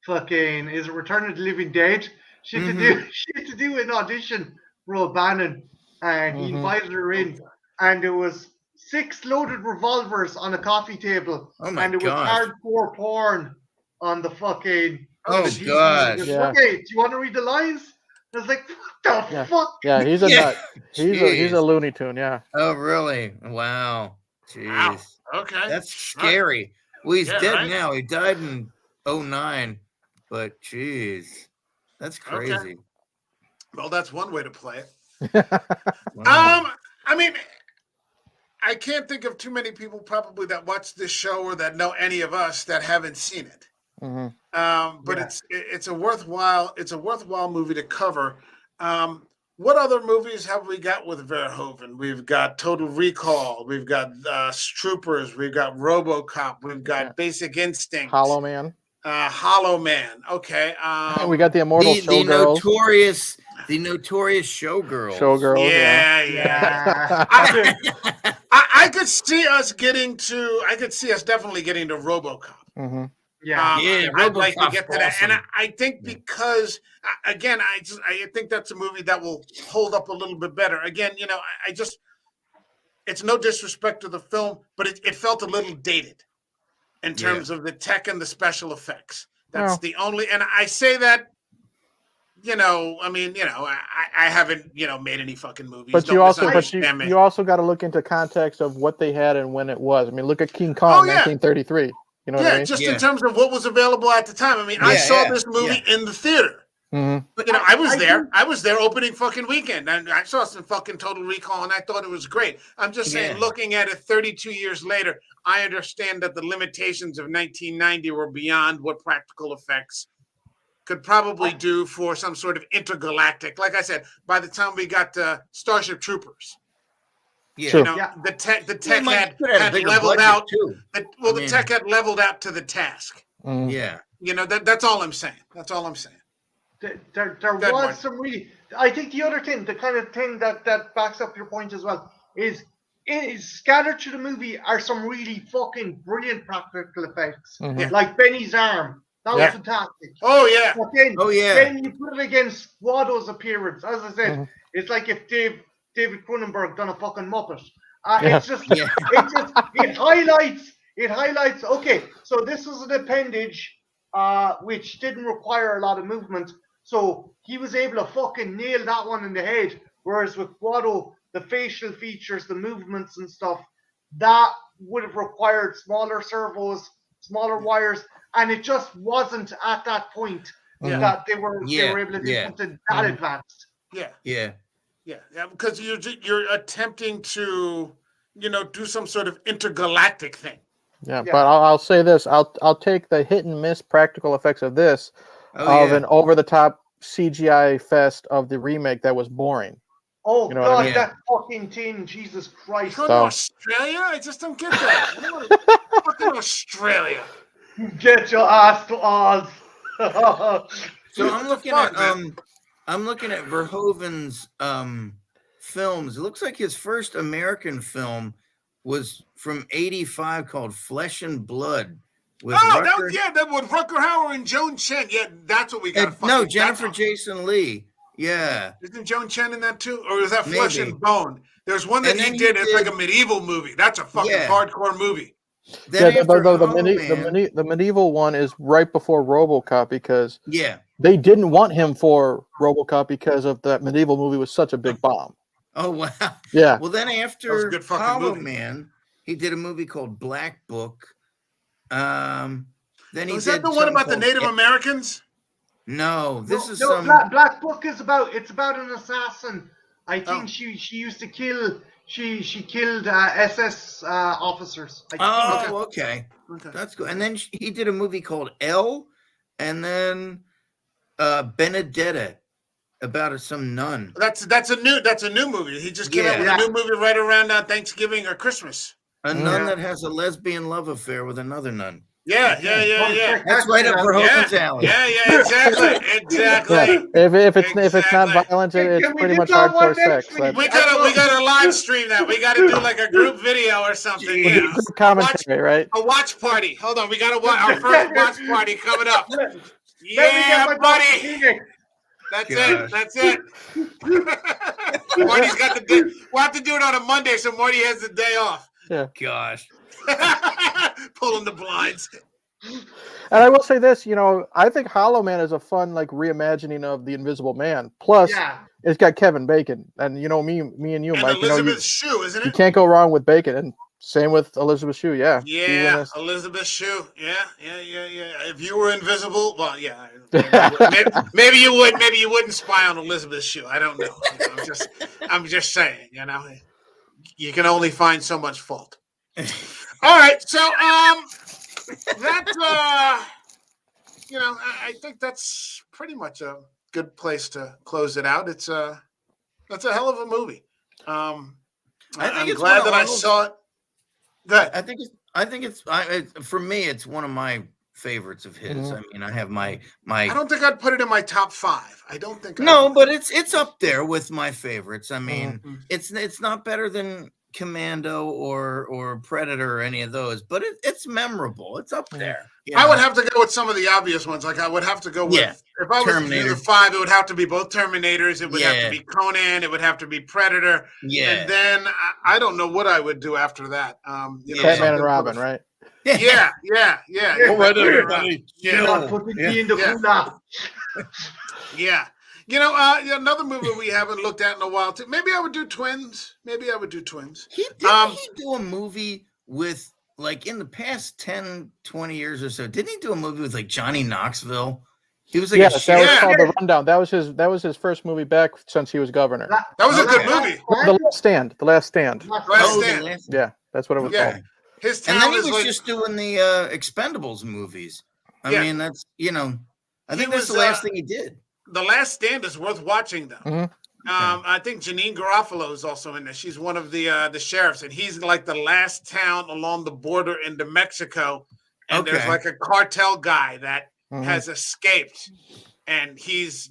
is it Return of the Living Dead? She had to do an audition for O'Bannon, and he invited her in, and there was 6 loaded revolvers on a coffee table, and it was hardcore porn on the fucking. Oh God! Okay, do you want to read the lines? I was like, what the fuck? Yeah, he's a nut. He's a Looney Tune. Yeah. Oh really? Wow. Jeez. Wow. Okay. That's scary. Well, he's dead now. He died in 2009, but jeez, that's crazy. Okay. Well, that's one way to play it. Wow. I mean, I can't think of too many people probably that watch this show or that know any of us that haven't seen it. Mm-hmm. But it's a worthwhile movie to cover. What other movies have we got with Verhoeven? We've got Total Recall. We've got Troopers. We've got RoboCop. We've got Basic Instinct. Hollow Man. Hollow Man. Okay. We got the immortal Showgirls. The notorious Showgirls. Showgirls. Yeah. I could see us getting to. I could see us definitely getting to RoboCop. Mm-hmm. I'd like to get to that, and I think because again, I think that's a movie that will hold up a little bit better. Again, it's no disrespect to the film, but it felt a little dated in terms of the tech and the special effects. That's the only, and I say that. I haven't, made any fucking movies. But you also got to look into context of what they had and when it was. I mean, look at King Kong, 1933. You know what I mean? Just in terms of what was available at the time. I mean, I saw this movie in the theater. Mm-hmm. But I was there. I was there opening fucking weekend, and I saw some fucking Total Recall, and I thought it was great. I'm just saying, looking at it 32 years later, I understand that the limitations of 1990 were beyond what practical effects could probably do for some sort of intergalactic. Like I said, by the time we got to Starship Troopers, the tech had leveled out. The tech had leveled out to the task. That's all I'm saying. That's all I'm saying. There was some really. I think the other thing, the kind of thing that backs up your point as well, is scattered through the movie are some really fucking brilliant practical effects, like Benny's arm. That was fantastic. Oh yeah. But then you put it against Watto's appearance. As I said, it's like if David Cronenberg done a fucking Muppet. It's just it highlights. Okay, so this was an appendage which didn't require a lot of movement, so he was able to fucking nail that one in the head. Whereas with Watto, the facial features, the movements and stuff, that would have required smaller servos, smaller wires. And it just wasn't at that point that they were able to do something that advanced. Yeah. Because you're attempting to, do some sort of intergalactic thing. Yeah, but I'll say this: I'll take the hit and miss practical effects of this an over the top CGI fest of the remake that was boring. Oh God, that fucking thing! Jesus Christ! Go to Australia? I just don't get that. Fucking Australia. Get your ass to Oz. So I'm looking at Verhoeven's films. It looks like his first American film was from '85 called Flesh and Blood. With that with Rutger Hauer and Joan Chen. Yeah, that's what we got. No, Jennifer Jason Leigh. Yeah. Isn't Joan Chen in that too? Or is that Flesh and Bone? There's one that he did. It's like a medieval movie. That's a fucking hardcore movie. The medieval one is right before RoboCop because they didn't want him for RoboCop because of that medieval movie was such a big bomb. Oh wow! Yeah. Well, then after Hollow Man, he did a movie called Black Book. Then he was that the one about the Native Americans? No, this is Black Book is about an assassin. I think she used to kill. She killed SS officers. Okay. That's good. And then he did a movie called Elle, and then Benedetta about some nun. That's a new movie. He just came out with a new movie right around Thanksgiving or Christmas. A nun that has a lesbian love affair with another nun. Yeah. That's right up Verhoeven's alley. Yeah, exactly. If it's not violent, it's pretty much hardcore sex. We gotta live stream that. We gotta do like a group video or something. Commentary, right? A watch party. Hold on, we gotta watch our first watch party coming up. Yeah, buddy. That's it. Marty's got the day. We'll have to do it on a Monday, so Marty has the day off. Yeah. Gosh. Pulling the blinds. And I will say this, I think Hollow Man is a fun reimagining of The Invisible Man. Plus, it's got Kevin Bacon, and me and you, and Mike. Elizabeth Shue, isn't it? You can't go wrong with Bacon, and same with Elizabeth Shue. Yeah. Yeah, Elizabeth Shue. Yeah. If you were invisible, well, yeah. Maybe you would. Maybe you wouldn't spy on Elizabeth Shue. I don't know. I'm just saying. You can only find so much fault. All right, so that I think that's pretty much a good place to close it out. That's a hell of a movie. I'm glad that I saw it. Good. I think it's for me. It's one of my favorites of his. I mean, I have my. I don't think I'd put it in my top 5. I don't think. But it's up there with my favorites. I mean, it's not better than Commando or Predator or any of those, but it's memorable. It's up there. I would have to go with some of the obvious ones. Like I would have to go with if I was Terminator. to do the 5, it would have to be both Terminators. It would have to be Conan. It would have to be Predator. Yeah. And then I don't know what I would do after that. Batman and Robin, right? Yeah. All right, everybody. Yeah. Another movie we haven't looked at in a while too. Maybe I would do Twins. He do a movie with, like, in the past 10, 20 years or so. Didn't he do a movie with, like, Johnny Knoxville? He was like that was called The Rundown. That was his first movie back since he was governor. That was a good movie. The Last Stand. Yeah, that's what it was called. His and then he was just doing the Expendables movies. I mean, that's I think that's the last thing he did. The Last Stand is worth watching, though. I think Janine Garofalo is also in there. She's one of the sheriffs, and he's like the last town along the border into Mexico. And there's like a cartel guy that has escaped, and he's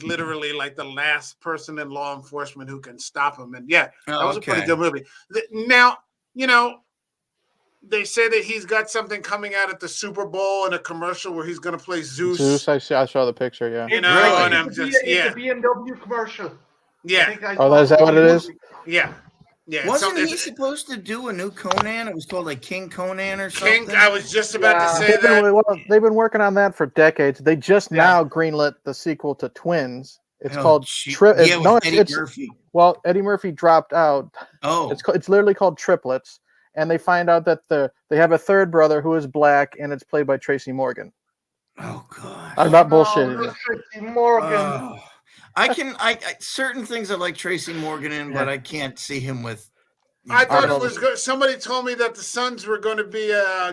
literally like the last person in law enforcement who can stop him. And that was a pretty good movie. Now, they say that he's got something coming out at the Super Bowl in a commercial where he's going to play Zeus. I saw the picture. Yeah, and I'm just it's a BMW commercial. Yeah. Is that what it is? Yeah. Wasn't he supposed to do a new Conan? It was called like King Conan or something. I was just about to say that. They've been working on that for decades. They just now greenlit the sequel to Twins. It's called Eddie Murphy. Well, Eddie Murphy dropped out. Oh, it's literally called Triplets, and they find out that they have a third brother who is black, and it's played by Tracy Morgan. Oh God! I'm not bullshitting. Tracy Morgan. I certain things I like Tracy Morgan in, but I can't see him with. I thought it was good. Somebody told me that the sons were going to be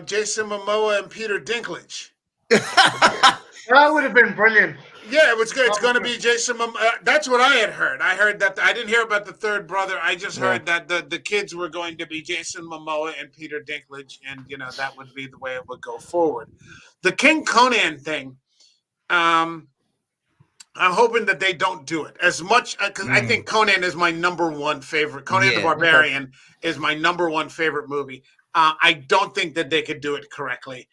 Jason Momoa and Peter Dinklage. That would have been brilliant. Yeah, it was good. It's going to be Jason Momoa. That's what I had heard. I heard that. I didn't hear about the third brother. I just heard that the kids were going to be Jason Momoa and Peter Dinklage, and that would be the way it would go forward. The King Conan thing. I'm hoping that they don't do it as much because I think Conan is my number one favorite. Conan the Barbarian is my number one favorite movie. I don't think that they could do it correctly.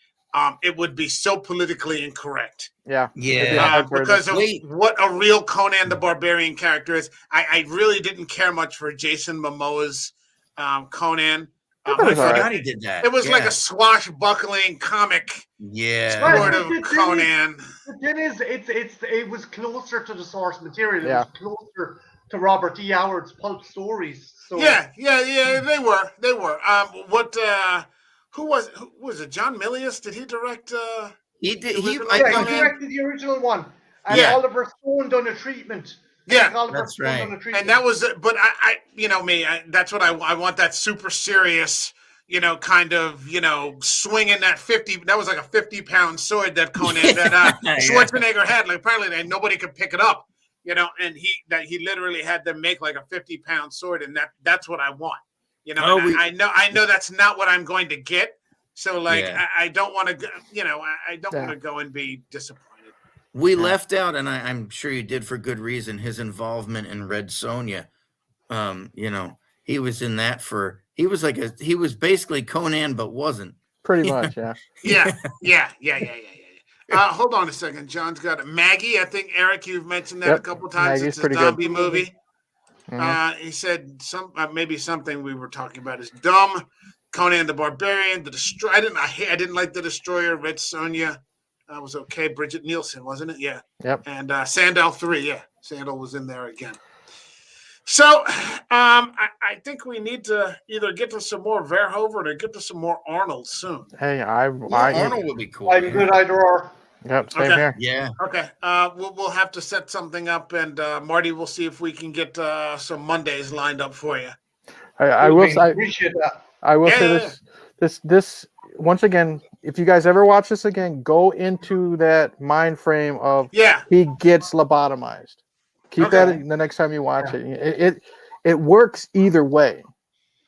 It would be so politically incorrect. Because of what a real Conan the Barbarian character is. I really didn't care much for Jason Momoa's Conan. I forgot he did that. It was like a swashbuckling comic. Sort of Conan. The thing is, it was closer to the source material. It was closer to Robert E. Howard's pulp stories. So they were. Who was it? John Milius? Did he direct? He did. He directed the original one. And Oliver Stone done a treatment. That's right. And that was, but I that's what I want. That super serious, kind of, swinging that 50. That was like a 50-pound sword that Conan that Schwarzenegger had. Like apparently, nobody could pick it up. And he literally had them make like a 50-pound sword, and that's what I want. I know that's not what I'm going to get. So I don't want to go. I don't want to go and be disappointed. We left out, and I'm sure you did for good reason, his involvement in Red Sonja. He was in that he was basically Conan, but wasn't. Pretty much, yeah. Hold on a second. John's got it. Maggie, I think, Eric, you've mentioned that a couple times. Maggie's it's a zombie good. movie. He said maybe something we were talking about is dumb. Conan the Barbarian, the Destroyer. I didn't like the Destroyer. Red Sonja. That was okay. Bridget Nielsen, wasn't it? Yeah. Yep. And Sandal 3, yeah. Sandal was in there again. So I think we need to either get to some more Verhoeven or get to some more Arnold soon. Hey, Arnold would be cool. I'm good either or. Yep, same here. Yeah. Okay. We'll have to set something up, and Marty, we'll see if we can get some Mondays lined up for you. I appreciate that. I will say this once again. If you guys ever watch this again, go into that mind frame of he gets lobotomized. Keep that in the next time you watch it. It works either way.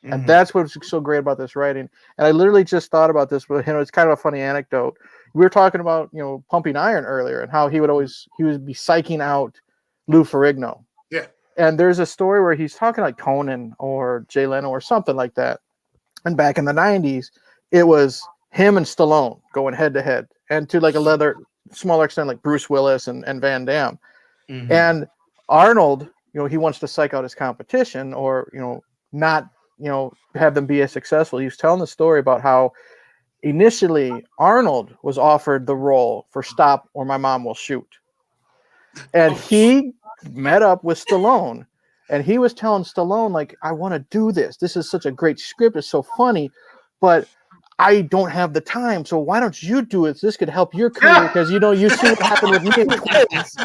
And that's what's so great about this writing. And I literally just thought about this, but it's kind of a funny anecdote. we were talking about, Pumping Iron earlier and how he would be psyching out Lou Ferrigno. Yeah. And there's a story where he's talking like Conan or Jay Leno or something like that. And back in the 90s, it was him and Stallone going head to head, and to like a smaller extent, like Bruce Willis and Van Damme. Mm-hmm. And Arnold, he wants to psych out his competition or, not, have them be as successful. He was telling the story about how initially Arnold was offered the role for Stop or My Mom Will Shoot. And he met up with Stallone, and he was telling Stallone, like, I want to do this. This is such a great script. It's so funny, but I don't have the time. So why don't you do it? This could help your career because, you see what happened with me and kids.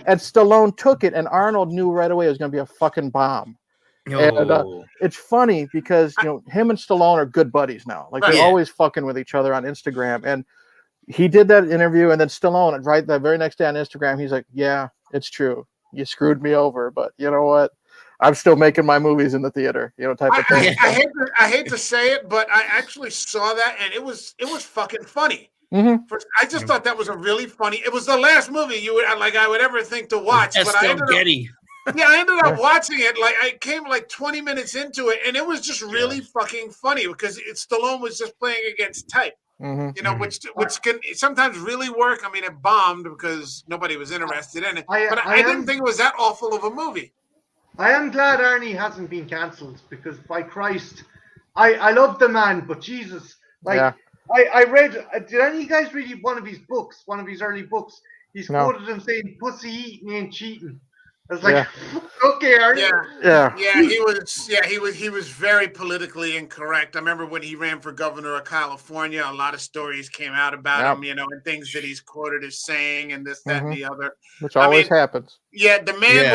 And Stallone took it, and Arnold knew right away it was going to be a fucking bomb. And it's funny because, him and Stallone are good buddies now. Like, they're always fucking with each other on Instagram. And he did that interview, and then Stallone, right the very next day on Instagram, he's like, yeah, it's true. You screwed me over, but you know what? I'm still making my movies in the theater, type of thing. I hate to say it, but I actually saw that, and it was fucking funny. Mm-hmm. I just thought that was a really funny. It was the last movie I would ever think to watch. But I ended up watching it. Like, I came like 20 minutes into it, and it was just really fucking funny because Stallone was just playing against type. Mm-hmm. Which can sometimes really work. I mean, it bombed because nobody was interested in it. But I didn't think it was that awful of a movie. I am glad Arnie hasn't been cancelled because, by Christ, I love the man, but Jesus, I read. Did any of you guys read one of his books? One of his early books. He's quoted him saying, "Pussy eating ain't cheating." I was like, okay, Arnie. He was very politically incorrect. I remember when he ran for governor of California, a lot of stories came out about him, and things that he's quoted as saying and this, that, and the other. Which always happens. Yeah, the man,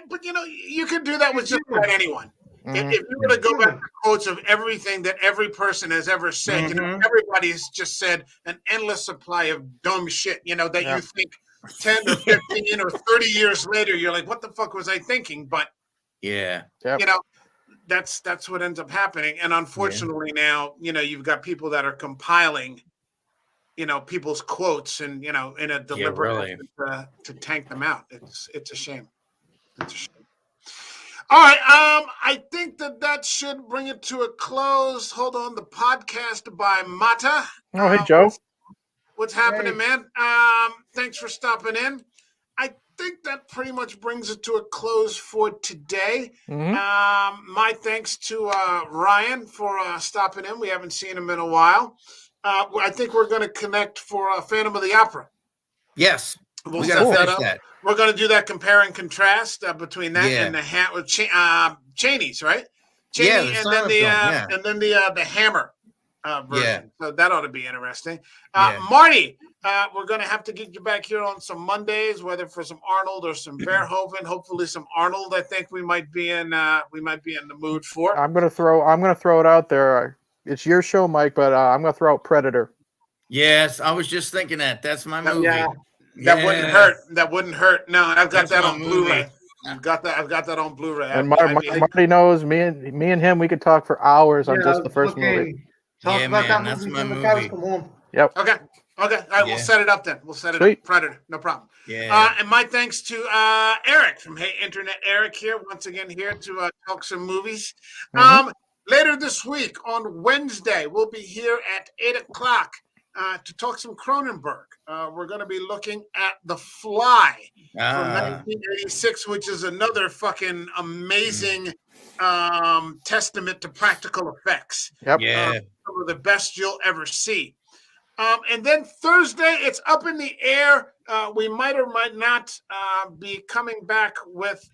but you could do that with just about anyone. Mm-hmm. If you were to go back to quotes of everything that every person has ever said, everybody's just said an endless supply of dumb shit, that you think 10 or 15 or 30 years later, you're like, what the fuck was I thinking? But that's what ends up happening. And unfortunately now, you've got people that are compiling, people's quotes and, in a deliberate effort to tank them out. It's a shame. It's a shame. All right. I think that should bring it to a close. Hold on. The podcast by Mata. Oh, hey, Joe. What's happening, man? Thanks for stopping in. I think that pretty much brings it to a close for today. Mm-hmm. My thanks to Ryan for stopping in. We haven't seen him in a while. I think we're going to connect for Phantom of the Opera. Yes. We'll set that up. We're going to do that compare and contrast between that and the Cheney's, right? Cheney, and then the Hammer. Version. So that ought to be interesting. Marty, we're going to have to get you back here on some Mondays, whether for some Arnold or some Verhoeven. Hopefully, some Arnold. I think we might be in the mood for. I'm going to throw it out there. It's your show, Mike, but I'm going to throw out Predator. Yes, I was just thinking that. That's my movie. That wouldn't hurt. That wouldn't hurt. No, I've got that on Blu-ray. I've got that on Blu-ray. And Marty knows me and him. We could talk for hours on just the first movie. Talk about that movie when the cows come home. Yep. Okay. All right. We'll set it up then. We'll set it up. Predator. No problem. Yeah. And my thanks to Eric from Hey Internet Eric here once again here to talk some movies. Later this week on Wednesday, we'll be here at 8:00 to talk some Cronenberg. We're going to be looking at The Fly from 1986, which is another fucking amazing testament to practical effects. Yep. Some of the best you'll ever see. And then Thursday, it's up in the air. We might or might not be coming back with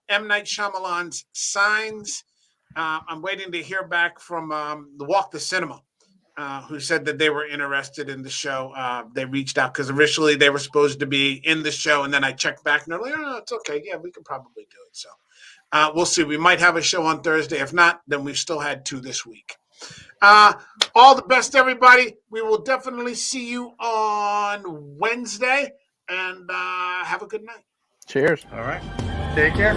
M. Night Shyamalan's Signs. I'm waiting to hear back from the Walk the Cinema, who said that they were interested in the show. They reached out because originally they were supposed to be in the show, and then I checked back and they're like, "Oh, it's okay. Yeah, we can probably do it." So we'll see. We might have a show on Thursday. If not, then we've still had 2 this week. All the best, everybody. We will definitely see you on Wednesday, and have a good night. Cheers. All right. Take care.